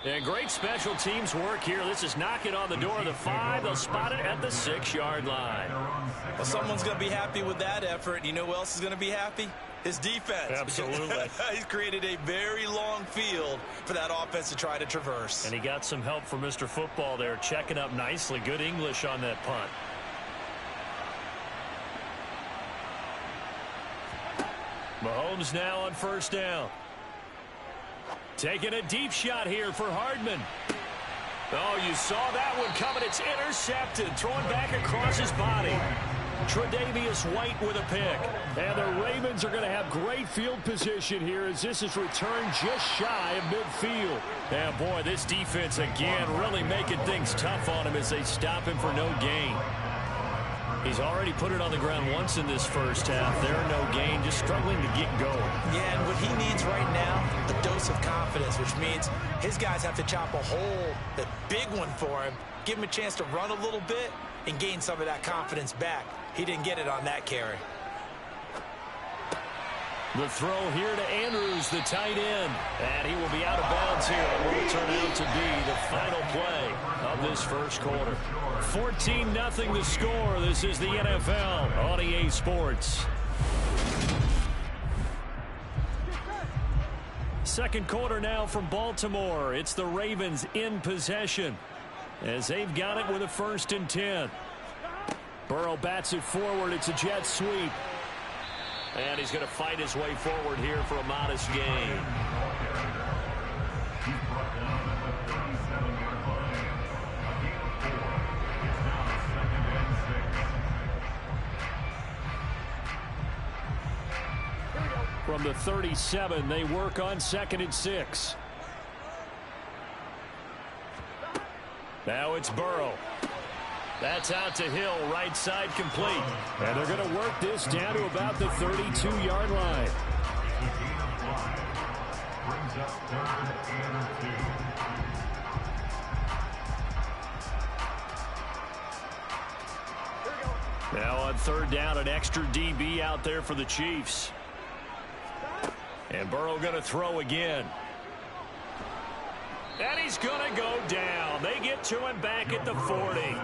S6: And great special teams work here. This is knocking on the door of the 5. They'll spot it at the 6-yard line.
S7: Well, someone's going to be happy with that effort. You know who else is going to be happy? His defense.
S6: Absolutely.
S7: He's created a very long field for that offense to try to traverse.
S6: And he got some help from Mr. Football there, checking up nicely. Good English on that punt. Mahomes now on 1st down. Taking a deep shot here for Hardman. Oh, you saw that one coming. It's intercepted. Thrown back across his body. Tre'Davious White with a pick. And the Ravens are going to have great field position here as this is returned just shy of midfield. And boy, this defense again really making things tough on him as they stop him for no gain. He's already put it on the ground once in this first half. There, no gain, just struggling to get going.
S7: Yeah, and what he needs right now, a dose of confidence, which means his guys have to chop a hole, the big one for him, give him a chance to run a little bit and gain some of that confidence back. He didn't get it on that carry.
S6: The throw here to Andrews, the tight end. And he will be out of bounds here. It will turn out to be the final play of of this first quarter. 14-0 the score. This is the NFL on EA Sports. Second quarter now from Baltimore. It's the Ravens in possession as they've got it with a 1st and 10. Burrow bats it forward. It's a jet sweep. And he's going to fight his way forward here for a modest gain. From the 37, they work on 2nd and 6. Now it's Burrow. That's out to Hill, right side complete. And they're going to work this down to about the 32-yard line. Now on 3rd down, an extra DB out there for the Chiefs. And Burrow going to throw again. And he's going to go down. They get to him back at the 40.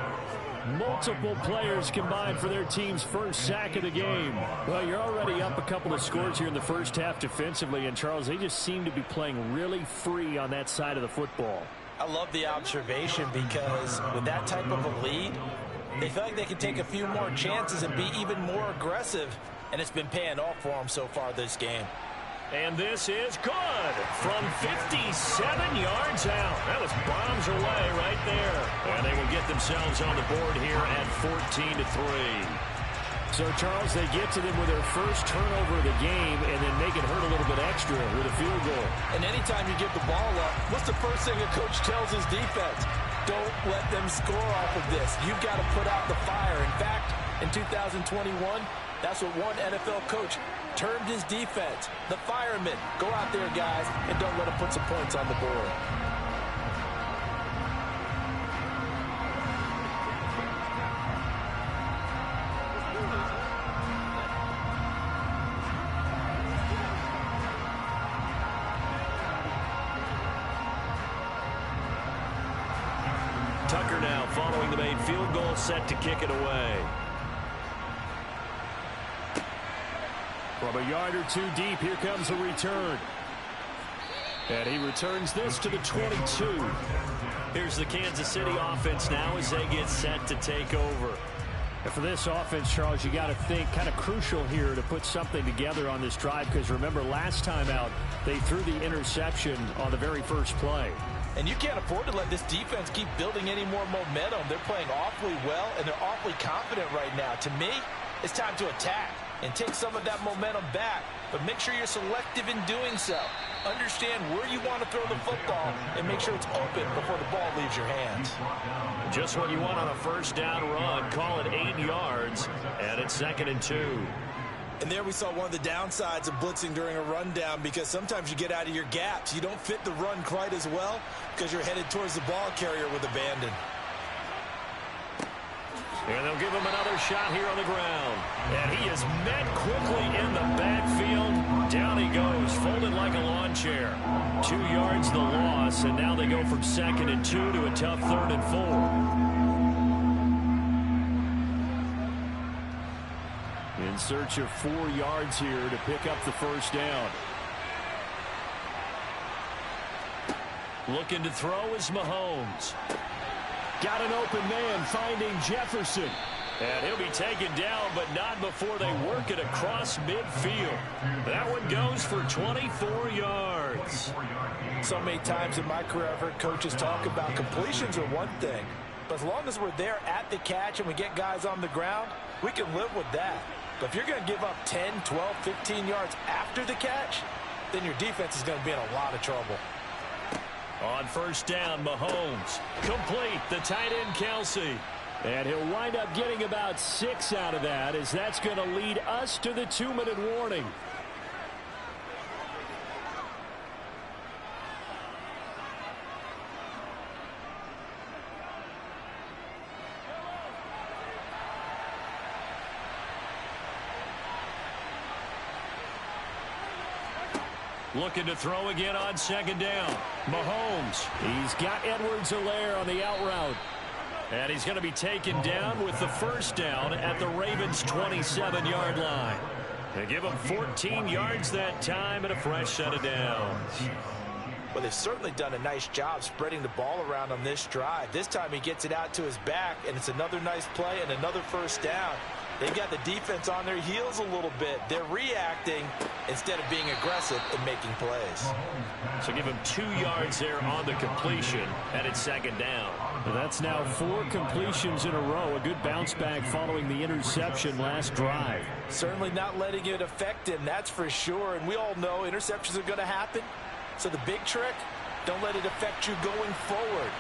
S6: Multiple players combined for their team's first sack of the game. Well, you're already up a couple of scores here in the first half defensively. And, Charles, they just seem to be playing really free on that side of the football.
S7: I love the observation because with that type of a lead, they feel like they can take a few more chances and be even more aggressive. And it's been paying off for them so far this game.
S6: And this is good from 57 yards out. That was bombs away right there. And they will get themselves on the board here at 14-3. So, Charles, they get to them with their first turnover of the game and then make it hurt a little bit extra with a field goal.
S7: And anytime you give the ball up, what's the first thing a coach tells his defense? Don't let them score off of this. You've got to put out the fire. In fact, in 2021, that's what one NFL coach termed his defense. The firemen. Go out there, guys, and don't let them put some points on the board.
S6: Tucker now following the made field goal, set to kick it away. From a yard or two deep, here comes a return. And he returns this to the 22. Here's the Kansas City offense now as they get set to take over. And for this offense, Charles, you got to think kind of crucial here to put something together on this drive, because remember last time out, they threw the interception on the very first play.
S7: And you can't afford to let this defense keep building any more momentum. They're playing awfully well, and they're awfully confident right now. To me, it's time to attack and take some of that momentum back. But make sure you're selective in doing so. Understand where you want to throw the football and make sure it's open before the ball leaves your hands.
S6: Just what you want on a first down run. Call it 8 yards, and it's 2nd and 2.
S7: And there we saw one of the downsides of blitzing during a rundown, because sometimes you get out of your gaps. You don't fit the run quite as well because you're headed towards the ball carrier with abandon.
S6: And they'll give him another shot here on the ground. And he is met quickly in the backfield. Down he goes, folded like a lawn chair. 2 yards the loss, and now they go from 2nd and 2 to a tough 3rd and 4. In search of 4 yards here to pick up the first down. Looking to throw is Mahomes. Got an open man finding Jefferson. And he'll be taken down, but not before they work it across midfield. That one goes for 24 yards.
S7: So many times in my career I've heard coaches talk about completions are one thing. But as long as we're there at the catch and we get guys on the ground, we can live with that. But if you're going to give up 10, 12, 15 yards after the catch, then your defense is going to be in a lot of trouble.
S6: On first down, Mahomes. Complete, the tight end, Kelsey. And he'll wind up getting about 6 out of that, as that's going to lead us to the 2-minute warning. Looking to throw again on second down. Mahomes. He's got Edwards-Helaire on the out route. And he's going to be taken down with the first down at the Ravens' 27-yard line. They give him 14 yards that time and a fresh set of downs.
S7: Well, they've certainly done a nice job spreading the ball around on this drive. This time he gets it out to his back, and it's another nice play and another first down. They've got the defense on their heels a little bit. They're reacting instead of being aggressive and making plays.
S6: So give him 2 yards there on the completion, and it's second down.
S8: Well, that's now 4 completions in a row. A good bounce back following the interception last drive.
S7: Certainly not letting it affect him, that's for sure. And we all know interceptions are going to happen. So the big trick, don't let it affect you going forward.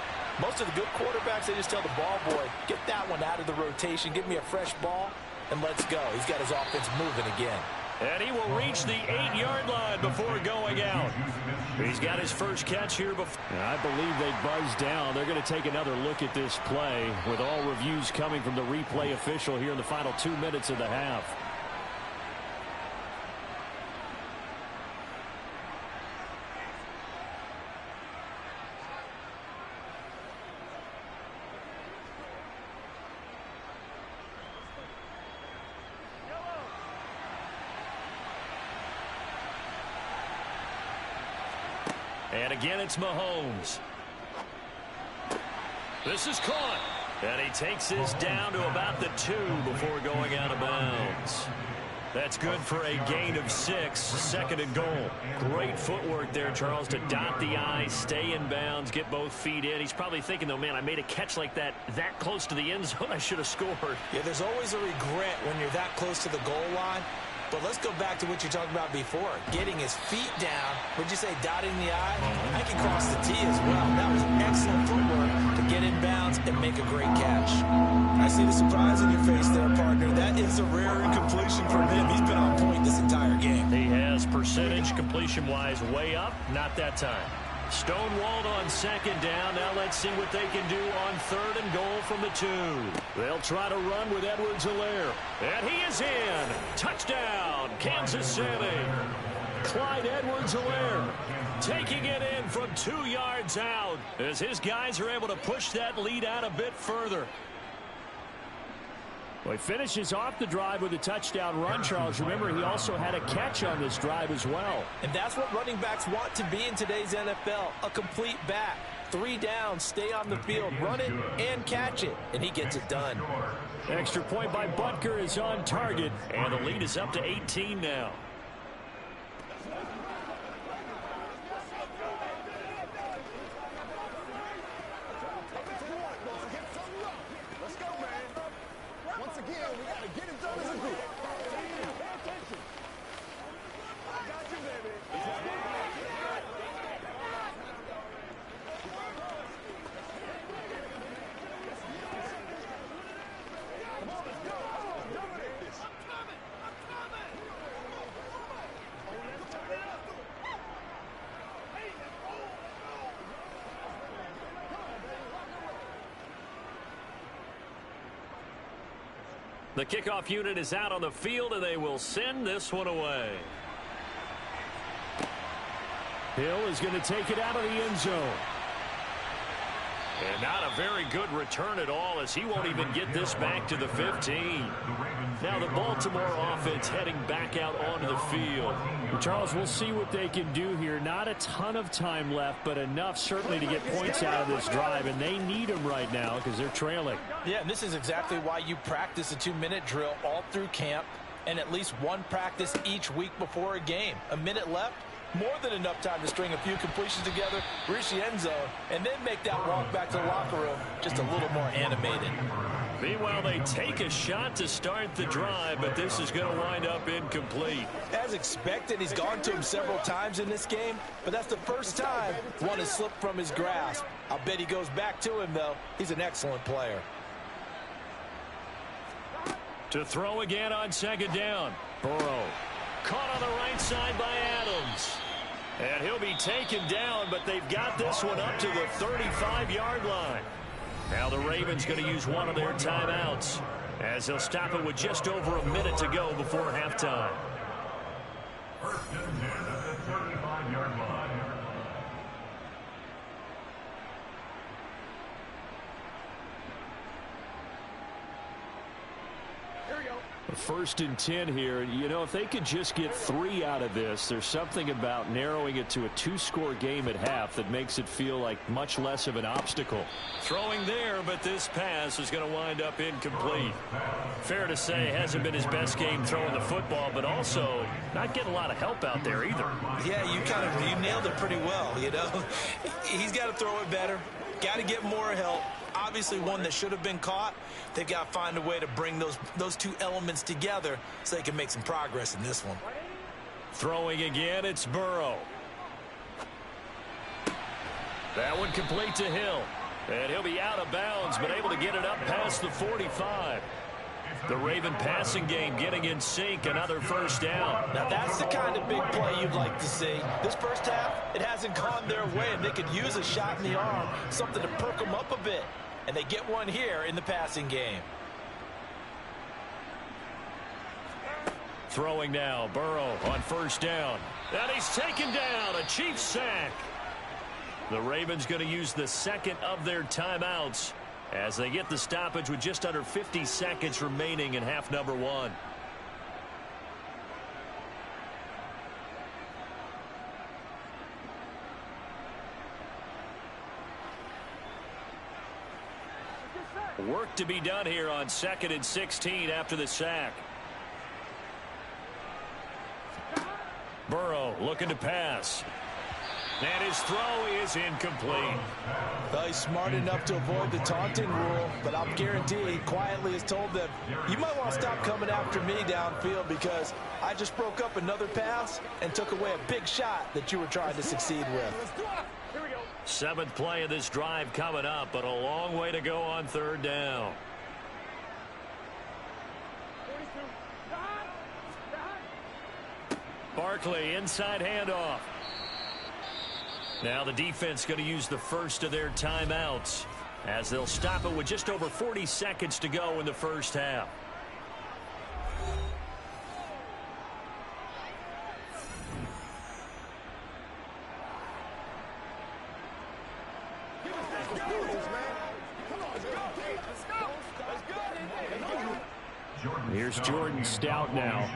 S7: Most of the good quarterbacks, they just tell the ball boy, get that one out of the rotation, give me a fresh ball, and let's go. He's got his offense moving again.
S6: And he will reach the 8-yard line before going out. He's got his first catch here before.
S8: I believe they buzzed down. They're going to take another look at this play with all reviews coming from the replay official here in the final 2 minutes of the half.
S6: And again, it's Mahomes. This is caught. And he takes this down to about the 2 before going out of bounds. That's good for a gain of 6, second and goal. Great footwork there, Charles, to dot the I, stay in bounds, get both feet in. He's probably thinking, though, man, I made a catch like that close to the end zone. I should have scored.
S7: Yeah, there's always a regret when you're that close to the goal line. But let's go back to what you talked about before. Getting his feet down. Would you say dotting the I? I can cross the T as well. That was excellent footwork to get in bounds and make a great catch. I see the surprise in your face there, partner. That is a rare incompletion from him. He's been on point this entire game.
S6: He has percentage completion-wise way up. Not that time. Stonewalled on second down. Now let's see what they can do on third and goal from the 2. They'll try to run with Edwards-Helaire. And he is in. Touchdown, Kansas City. Clyde Edwards-Helaire taking it in from 2 yards out as his guys are able to push that lead out a bit further.
S8: Well, he finishes off the drive with a touchdown run, Charles. Remember, he also had a catch on this drive as well.
S7: And that's what running backs want to be in today's NFL, a complete back. 3 downs, stay on the field, run it, and catch it. And he gets it done.
S8: Extra point by Butker is on target.
S6: And the lead is up to 18 now. The kickoff unit is out on the field, and they will send this one away.
S8: Hill is going to take it out of the end zone.
S6: And not a very good return at all, as he won't even get this back to the 15. Now the Baltimore offense heading back out onto the field.
S8: Charles, we'll see what they can do here. Not a ton of time left, but enough certainly to get points out of this drive, and they need them right now because they're trailing.
S7: Yeah, and this is exactly why you practice a 2-minute drill all through camp and at least one practice each week before a game. A minute left, more than enough time to string a few completions together, reach the end zone, and then make that walk back to the locker room just a little more animated.
S6: Meanwhile, they take a shot to start the drive, but this is going to wind up incomplete.
S7: As expected, he's gone to him several times in this game, but that's the first time one has slipped from his grasp. I'll bet he goes back to him, though. He's an excellent player.
S6: To throw again on second down. Burrow caught on the right side by Adams. And he'll be taken down, but they've got this one up to the 35-yard line. Now the Ravens going to use one of their timeouts as they'll stop it with just over a minute to go before halftime.
S9: First and 10 at the 35-yard line.
S8: First and 10 here. You know, if they could just get 3 out of this, there's something about narrowing it to a 2-score game at half that makes it feel like much less of an obstacle.
S6: Throwing there, but this pass is going to wind up incomplete. Fair to say, hasn't been his best game throwing the football, but also not getting a lot of help out there either.
S7: Yeah, you nailed it pretty well, you know. He's got to throw it better. Got to get more help. Obviously one that should have been caught. They've got to find a way to bring those two elements together so they can make some progress in this one.
S6: Throwing again, it's Burrow. That one complete to Hill. And he'll be out of bounds, but able to get it up past the 45. The Raven passing game getting in sync, another first down.
S7: Now that's the kind of big play you'd like to see. This first half, it hasn't gone their way, and they could use a shot in the arm, something to perk them up a bit. And they get one here in the passing game.
S6: Throwing now, Burrow on first down. And he's taken down, a Chiefs sack. The Ravens going to use the second of their timeouts as they get the stoppage with just under 50 seconds remaining in half number 1. Work to be done here on 2nd and 16 after the sack. Burrow looking to pass. And his throw is incomplete.
S7: Well, he's smart enough to avoid the taunting rule, but I'll guarantee he quietly has told them, you might want to stop coming after me downfield because I just broke up another pass and took away a big shot that you were trying to succeed with.
S6: 7th play of this drive coming up, but a long way to go on 3rd down. Barkley, inside handoff. Now the defense going to use the first of their timeouts as they'll stop it with just over 40 seconds to go in the first half.
S8: Here's Jordan Stout now.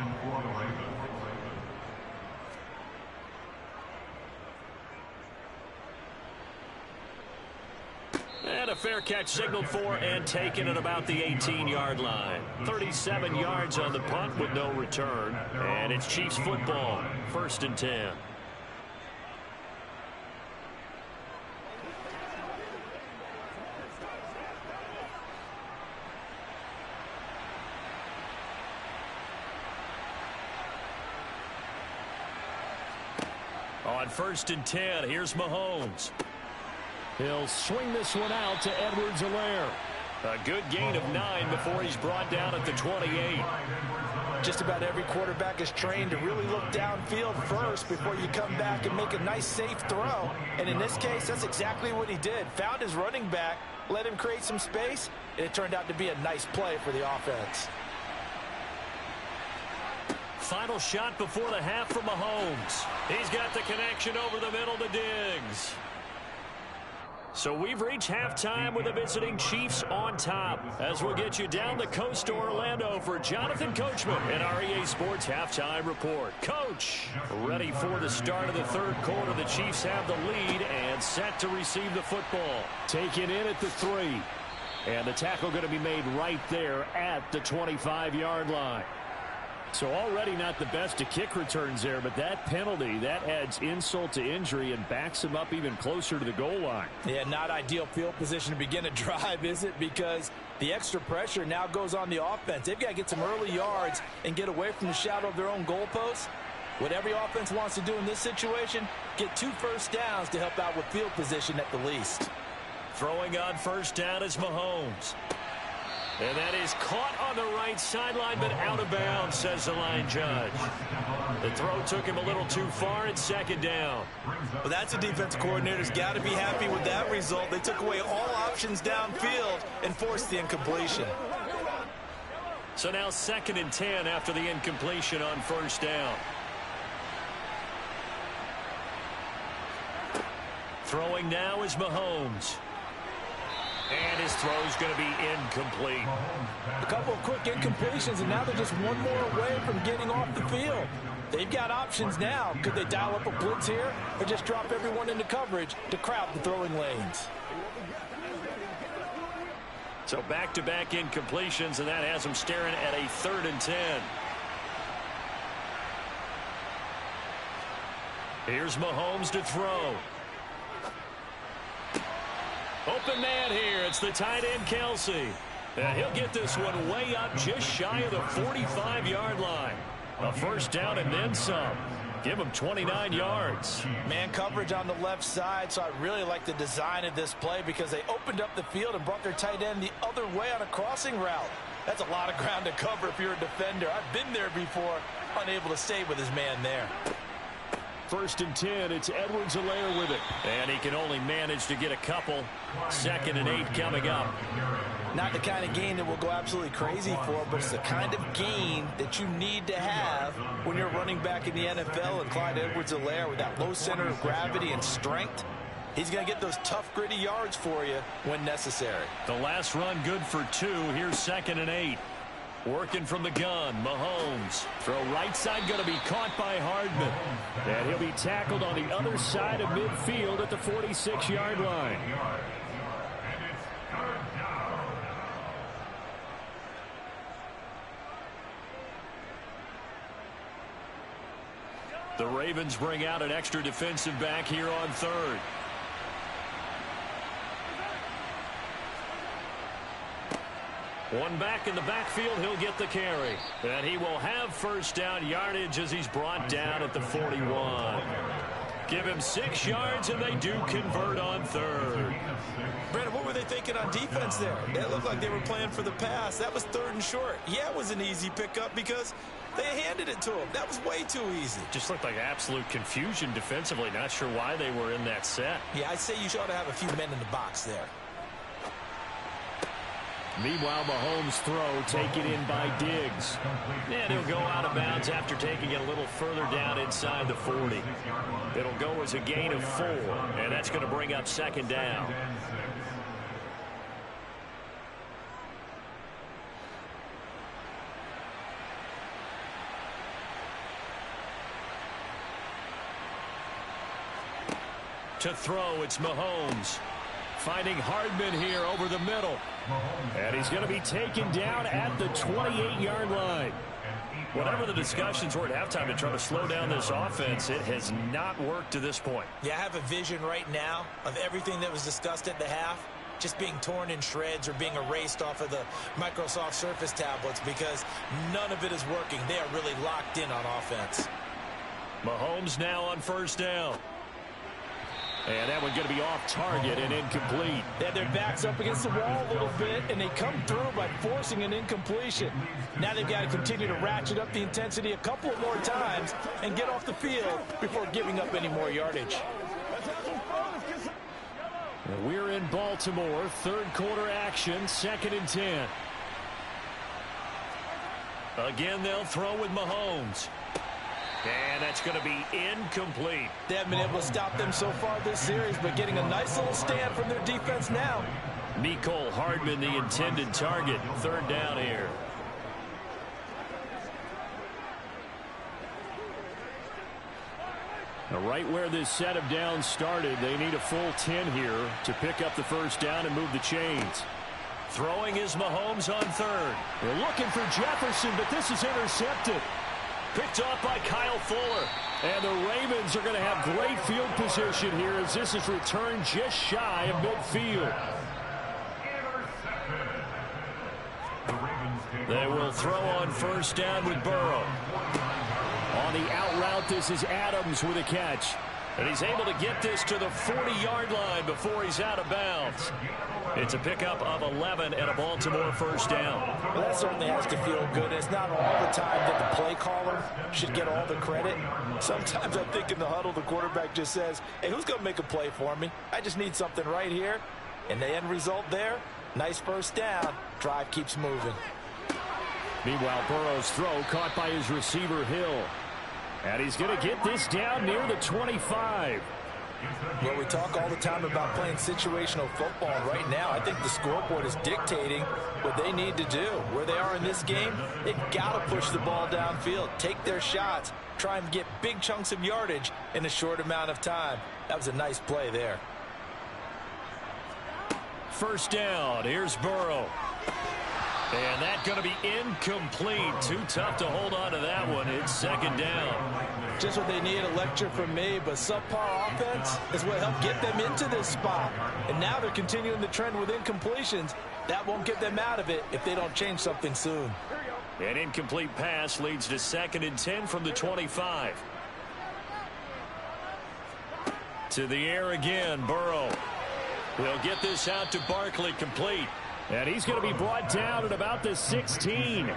S6: And a fair catch signaled for and taken at about the 18-yard line. 37 yards on the punt with no return. And it's Chiefs football, 1st and 10. On 1st and 10, here's Mahomes.
S8: He'll swing this one out to Edwards-Helaire.
S6: A good gain of 9 before he's brought down at the 28.
S7: Just about every quarterback is trained to really look downfield first before you come back and make a nice, safe throw. And in this case, that's exactly what he did. Found his running back, let him create some space, and it turned out to be a nice play for the offense.
S6: Final shot before the half from Mahomes. He's got the connection over the middle to Diggs. So we've reached halftime with the visiting Chiefs on top. As we'll get you down the coast to Orlando for Jonathan Coachman in our EA Sports Halftime Report. Coach, ready for the start of the 3rd quarter. The Chiefs have the lead and set to receive the football.
S8: Taken in at the 3. And the tackle going to be made right there at the 25-yard line. So already not the best of kick returns there, but that penalty, that adds insult to injury and backs him up even closer to the goal line.
S7: Yeah, not ideal field position to begin a drive, is it? Because the extra pressure now goes on the offense. They've got to get some early yards and get away from the shadow of their own goalposts. What every offense wants to do in this situation, get 2 first downs to help out with field position at the least.
S6: Throwing on first down is Mahomes. And that is caught on the right sideline, but out of bounds, says the line judge. The throw took him a little too far. It's 2nd down.
S7: Well, that's a defense coordinator's got to be happy with that result. They took away all options downfield and forced the incompletion.
S6: So now 2nd and 10 after the incompletion on first down. Throwing now is Mahomes. And his throw's going to be incomplete.
S7: A couple of quick incompletions, and now they're just one more away from getting off the field. They've got options now. Could they dial up a blitz here or just drop everyone into coverage to crowd the throwing lanes?
S6: So back-to-back incompletions, and that has them staring at a 3rd and 10. Here's Mahomes to throw. Open man here. It's the tight end, Kelsey. And he'll get this one way up just shy of the 45-yard line. A first down and then some. Give him 29 yards.
S7: Man coverage on the left side, so I really like the design of this play because they opened up the field and brought their tight end the other way on a crossing route. That's a lot of ground to cover if you're a defender. I've been there before, unable to stay with his man there.
S6: 1st and 10, it's Edwards-Helaire with it. And he can only manage to get a couple. 2nd and 8 coming up.
S7: Not the kind of gain that we'll go absolutely crazy for, but it's the kind of gain that you need to have when you're running back in the NFL. And Clyde Edwards-Helaire, with that low center of gravity and strength, he's going to get those tough, gritty yards for you when necessary.
S6: The last run good for 2. Here's 2nd and 8. Working from the gun, Mahomes. Throw right side, going to be caught by Hardman. And he'll be tackled on the other side of midfield at the 46-yard line. The Ravens bring out an extra defensive back here on 3rd. One back in the backfield, he'll get the carry. And he will have first down yardage as he's brought down at the 41. Give him 6 yards, and they do convert on 3rd.
S7: Brandon, what were they thinking on defense there? That looked like they were playing for the pass. That was 3rd and short. Yeah, it was an easy pickup because they handed it to him. That was way too easy.
S6: Just looked like absolute confusion defensively. Not sure why they were in that set.
S7: Yeah, I'd say you ought to have a few men in the box there.
S6: Meanwhile, Mahomes' throw taken in by Diggs. And he'll go out of bounds after taking it a little further down inside the 40. It'll go as a gain of 4, and that's going to bring up 2nd down. To throw, it's Mahomes. Finding Hardman here over the middle. And he's going to be taken down at the 28-yard line. Whatever the discussions were at halftime to try to slow down this offense, it has not worked to this point.
S7: Yeah, I have a vision right now of everything that was discussed at the half just being torn in shreds or being erased off of the Microsoft Surface tablets because none of it is working. They are really locked in on offense.
S6: Mahomes now on first down. And that one's going to be off target and incomplete.
S7: They had their backs up against the wall a little bit, and they come through by forcing an incompletion. Now they've got to continue to ratchet up the intensity a couple of more times and get off the field before giving up any more yardage.
S6: We're in Baltimore, 3rd quarter action, 2nd and 10. Again, they'll throw with Mahomes. And that's going to be incomplete.
S7: They haven't been able to stop them so far this series, but getting a nice little stand from their defense now.
S6: Mecole Hardman, the intended target. 3rd down here. Now, right where this set of downs started, they need a full 10 here to pick up the first down and move the chains. Throwing is Mahomes on 3rd. They're looking for Jefferson, but this is intercepted. Picked off by Kyle Fuller. And the Ravens are going to have great field position here as this is returned just shy of midfield. They will throw on first down with Burrow. On the out route, this is Adams with a catch. And he's able to get this to the 40-yard line before he's out of bounds. It's a pickup of 11 and a Baltimore first down.
S7: Well, that certainly has to feel good. It's not all the time that the play caller should get all the credit. Sometimes I think in the huddle, the quarterback just says, hey, who's going to make a play for me? I just need something right here. And the end result there, nice first down. Drive keeps moving.
S6: Meanwhile, Burrow's throw caught by his receiver, Hill. And he's going to get this down near the 25.
S7: Well, we talk all the time about playing situational football, and right now I think the scoreboard is dictating what they need to do. Where they are in this game, they've got to push the ball downfield, take their shots, try and get big chunks of yardage in a short amount of time. That was a nice play there.
S6: First down, here's Burrow. And that's going to be incomplete. Too tough to hold on to that one. It's second down.
S7: Just what they need, a lecture from me, but subpar offense is what helped get them into this spot. And now they're continuing the trend with incompletions. That won't get them out of it if they don't change something soon.
S6: An incomplete pass leads to 2nd and 10 from the 25. To the air again, Burrow. We'll get this out to Barkley, complete. And he's going to be brought down at about the 16.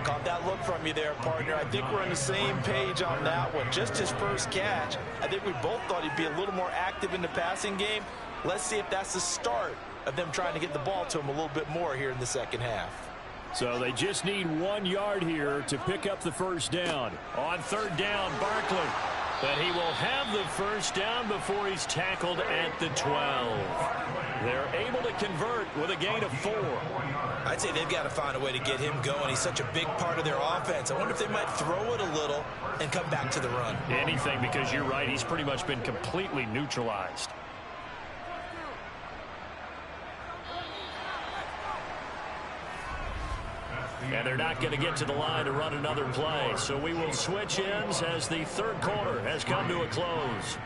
S7: Caught that look from you there, partner. I think we're on the same page on that one. Just his first catch. I think we both thought he'd be a little more active in the passing game. Let's see if that's the start of them trying to get the ball to him a little bit more here in the second half.
S6: So they just need 1 yard here to pick up the first down. On third down, Barkley. But he will have the first down before he's tackled at the 12. They're able to convert with a gain of 4.
S7: I'd say they've got to find a way to get him going. He's such a big part of their offense. I wonder if they might throw it a little and come back to the run.
S6: Anything, because you're right. He's pretty much been completely neutralized. And they're not going to get to the line to run another play. So we will switch ends as the third quarter has come to a close.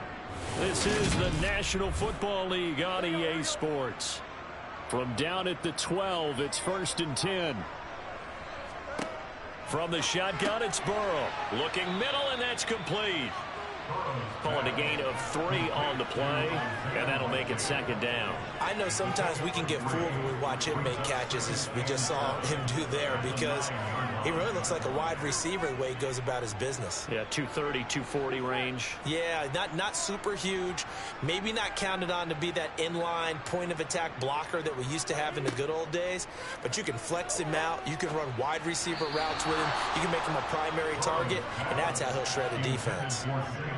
S6: This is the National Football League on EA Sports. From down at the 12, it's 1st and 10. From the shotgun, it's Burrow. Looking middle, and that's complete. Calling a gain of 3 on the play, and that'll make it second down.
S7: I know sometimes we can get fooled when we watch him make catches, as we just saw him do there, because he really looks like a wide receiver the way he goes about his business.
S6: Yeah, 230, 240 range.
S7: Yeah, not super huge. Maybe not counted on to be that inline point-of-attack blocker that we used to have in the good old days, but you can flex him out. You can run wide receiver routes with him. You can make him a primary target, and that's how he'll shred a defense.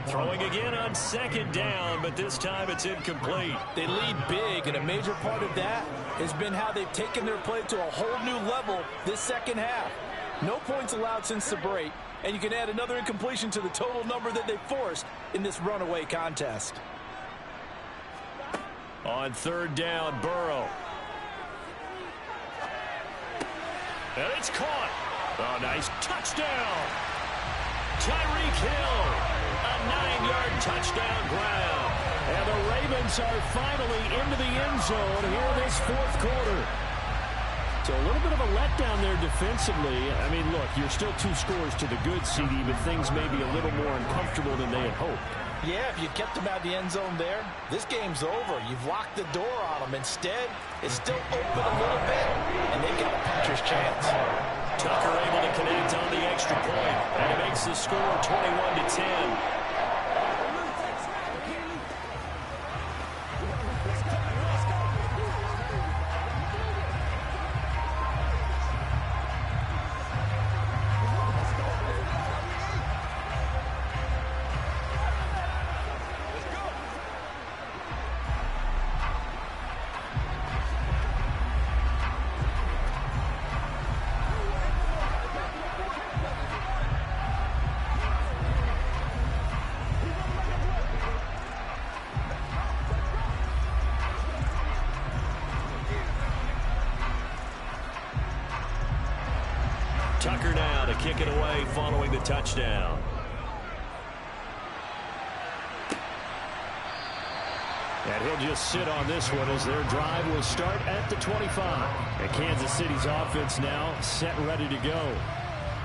S6: Throwing again on second down, but this time it's incomplete.
S7: They lead big, and a major part of that has been how they've taken their play to a whole new level this second half. No points allowed since the break, and you can add another incompletion to the total number that they forced in this runaway contest.
S6: On third down, Burrow. And it's caught. Oh, nice touchdown. Tyreek Hill. A 9-yard touchdown grab. And the Ravens are finally into the end zone here this fourth quarter. So a little bit of a letdown there defensively. I mean, look, you're still 2 scores to the good, CD, but things may be a little more uncomfortable than they had hoped.
S7: Yeah, if you kept them out of the end zone there, this game's over. You've locked the door on them. Instead, it's still open a little bit, and they've got a puncher's chance.
S6: Tucker able to connect on the extra point, and it makes the score 21-10. Tucker now to kick it away following the touchdown. And he'll just sit on this one as their drive will start at the 25. And Kansas City's offense now set and ready to go.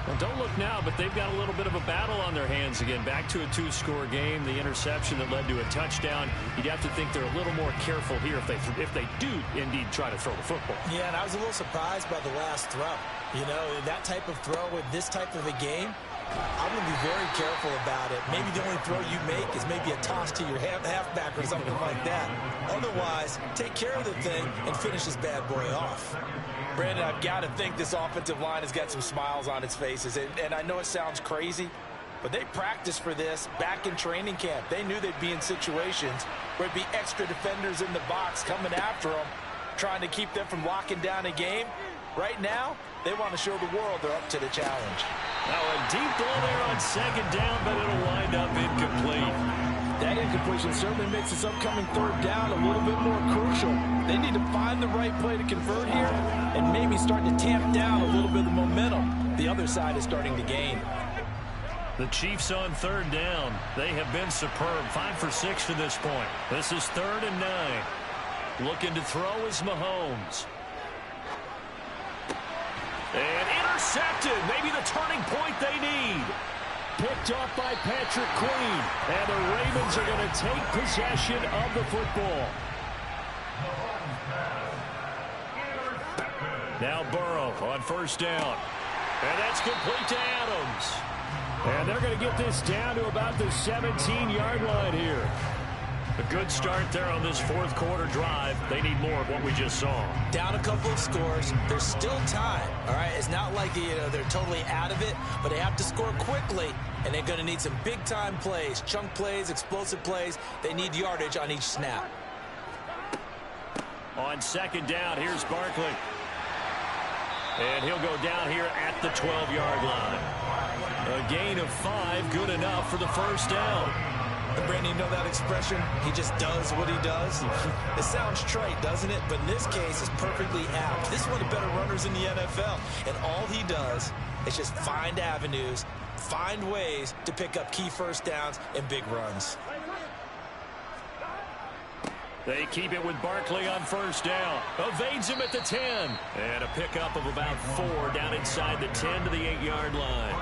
S6: Well, don't look now, but they've got a little bit of a battle on their hands again. Back to a 2-score game. The interception that led to a touchdown. You'd have to think they're a little more careful here if they do indeed try to throw the football.
S7: Yeah, and I was a little surprised by the last throw. You know, that type of throw with this type of a game, I'm going to be very careful about it. Maybe the only throw you make is maybe a toss to your halfback or something like that. Otherwise, take care of the thing and finish this bad boy off. Brandon, I've got to think this offensive line has got some smiles on its faces. And I know it sounds crazy, but they practiced for this back in training camp. They knew they'd be in situations where it'd be extra defenders in the box coming after them, trying to keep them from locking down a game. Right now, they want to show the world they're up to the challenge.
S6: Now a deep ball there on second down, but it'll wind up incomplete.
S7: That incompletion certainly makes this upcoming third down a little bit more crucial. They need to find the right play to convert here and maybe start to tamp down a little bit of the momentum the other side is starting to gain.
S6: The Chiefs on third down. They have been superb. 5 for 6 to this point. This is 3rd and 9. Looking to throw is Mahomes. And intercepted. Maybe the turning point they need. Picked off by Patrick Queen. And the Ravens are going to take possession of the football. Now Burrow on first down. And that's complete to Adams. And they're going to get this down to about the 17-yard line here. A good start there on this fourth quarter drive. They need more of what we just saw.
S7: Down a couple of scores. There's still time. All right, it's not like they're totally out of it, but they have to score quickly, and they're going to need some big-time plays, chunk plays, explosive plays. They need yardage on each snap.
S6: On second down, here's Barkley. And he'll go down here at the 12-yard line. A gain of 5, good enough for the first down.
S7: And Brandon, you know that expression? He just does what he does. It sounds trite, doesn't it? But in this case, it's perfectly apt. This is one of the better runners in the NFL. And all he does is just find avenues, find ways to pick up key first downs and big runs.
S6: They keep it with Barkley on first down. Evades him at the 10. And a pickup of about 4 down inside the 10 to the 8-yard line.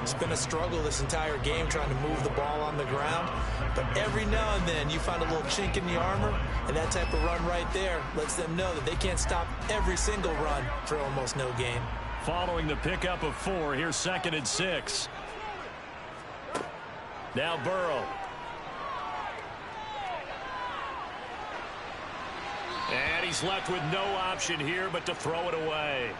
S7: It's been a struggle this entire game trying to move the ball on the ground. But every now and then you find a little chink in the armor, and that type of run right there lets them know that they can't stop every single run for almost no gain.
S6: Following the pickup of 4, here's 2nd and 6. Now Burrow. And he's left with no option here but to throw it away.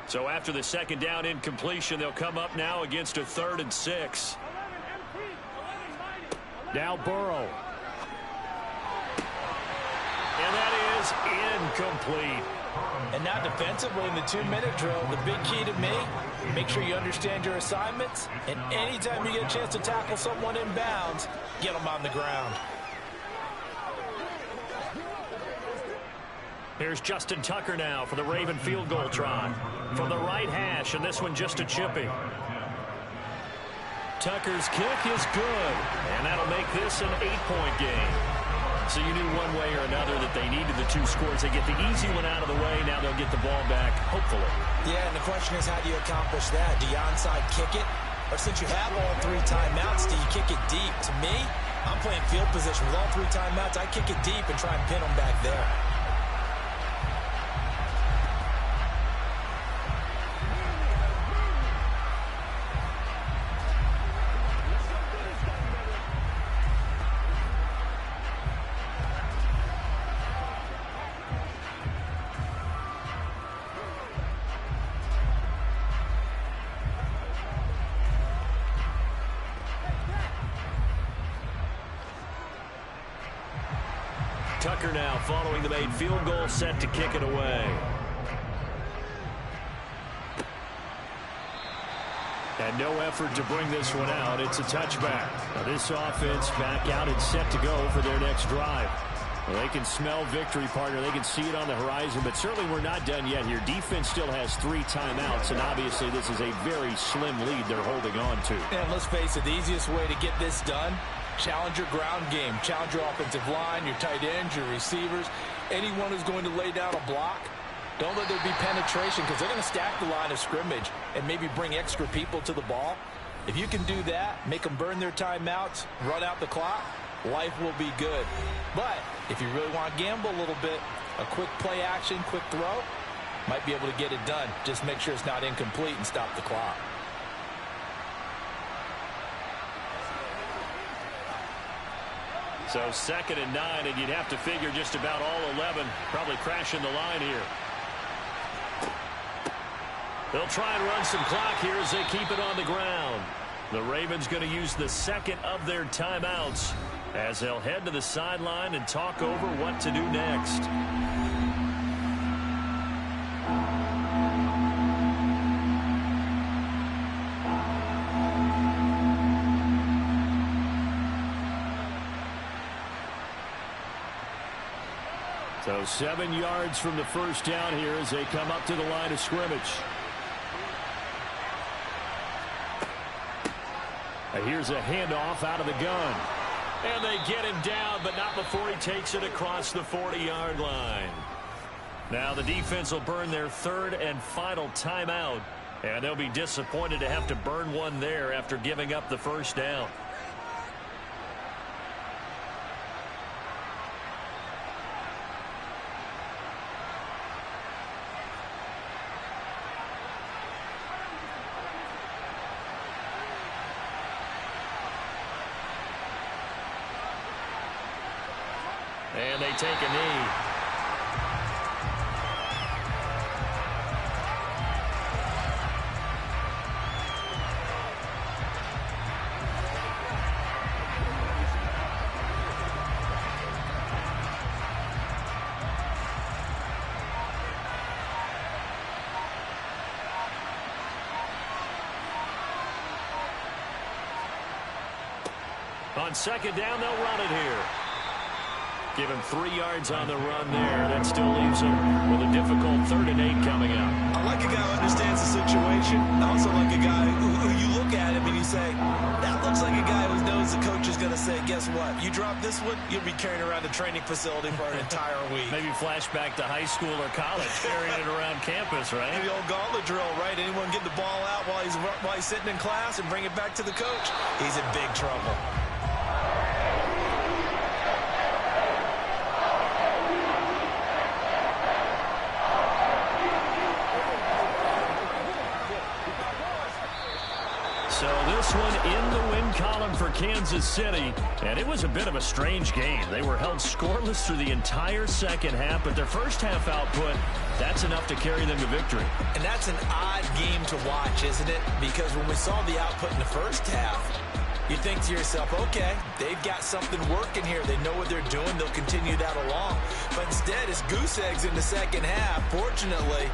S6: So after the second down incompletion, they'll come up now against a 3rd and 6. Now Burrow. And that is incomplete.
S7: And now defensively in the 2-minute drill, the big key to me, make sure you understand your assignments. And anytime you get a chance to tackle someone in bounds, get them on the ground.
S6: Here's Justin Tucker now for the Raven field goal try. From the right hash, and this one just a chipping. Tucker's kick is good, and that'll make this an 8-point game. So you knew one way or another that they needed the 2 scores. They get the easy one out of the way. Now they'll get the ball back, hopefully.
S7: Yeah, and the question is, how do you accomplish that? Do you onside kick it? Or since you have all 3 timeouts, do you kick it deep? To me, I'm playing field position. With all 3 timeouts, I kick it deep and try and pin them back there.
S6: Tucker now following the made field goal, set to kick it away. And no effort to bring this one out. It's a touchback. Now this offense back out and set to go for their next drive. Well, they can smell victory, partner. They can see it on the horizon, but certainly we're not done yet here. Defense still has 3 timeouts, and obviously this is a very slim lead they're holding on to.
S7: And let's face it, the easiest way to get this done, challenge your ground game. Challenge your offensive line, your tight ends, your receivers. Anyone who's going to lay down a block, don't let there be penetration because they're going to stack the line of scrimmage and maybe bring extra people to the ball. If you can do that, make them burn their timeouts, run out the clock, life will be good. But if you really want to gamble a little bit, a quick play action, quick throw, might be able to get it done. Just make sure it's not incomplete and stop the clock.
S6: So 2nd and 9, and you'd have to figure just about all 11 probably crashing the line here. They'll try and run some clock here as they keep it on the ground. The Ravens going to use the second of their timeouts as they'll head to the sideline and talk over what to do next. So 7 yards from the first down here as they come up to the line of scrimmage. Here's a handoff out of the gun. And they get him down, but not before he takes it across the 40-yard line. Now the defense will burn their 3rd and final timeout. And they'll be disappointed to have to burn one there after giving up the first down. And they take a knee. On 2nd down, they'll run it here. Give him 3 yards on the run there. That still leaves him with a difficult 3rd and 8 coming up.
S7: I like a guy who understands the situation. I also like a guy who you look at him and you say, that looks like a guy who knows the coach is going to say, guess what? You drop this one, you'll be carrying around the training facility for an entire week.
S6: Maybe flashback to high school or college, carrying it around campus, right?
S7: The old gauntlet drill, right? Anyone get the ball out while he's sitting in class and bring it back to the coach? He's in big trouble.
S6: So this one in the win column for Kansas City, and it was a bit of a strange game. They were held scoreless through the entire second half, but their first half output, that's enough to carry them to victory.
S7: And that's an odd game to watch, isn't it? Because when we saw the output in the first half, you think to yourself, okay, they've got something working here. They know what they're doing. They'll continue that along. But instead, it's goose eggs in the second half. Fortunately,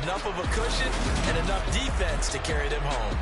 S7: enough of a cushion and enough defense to carry them home.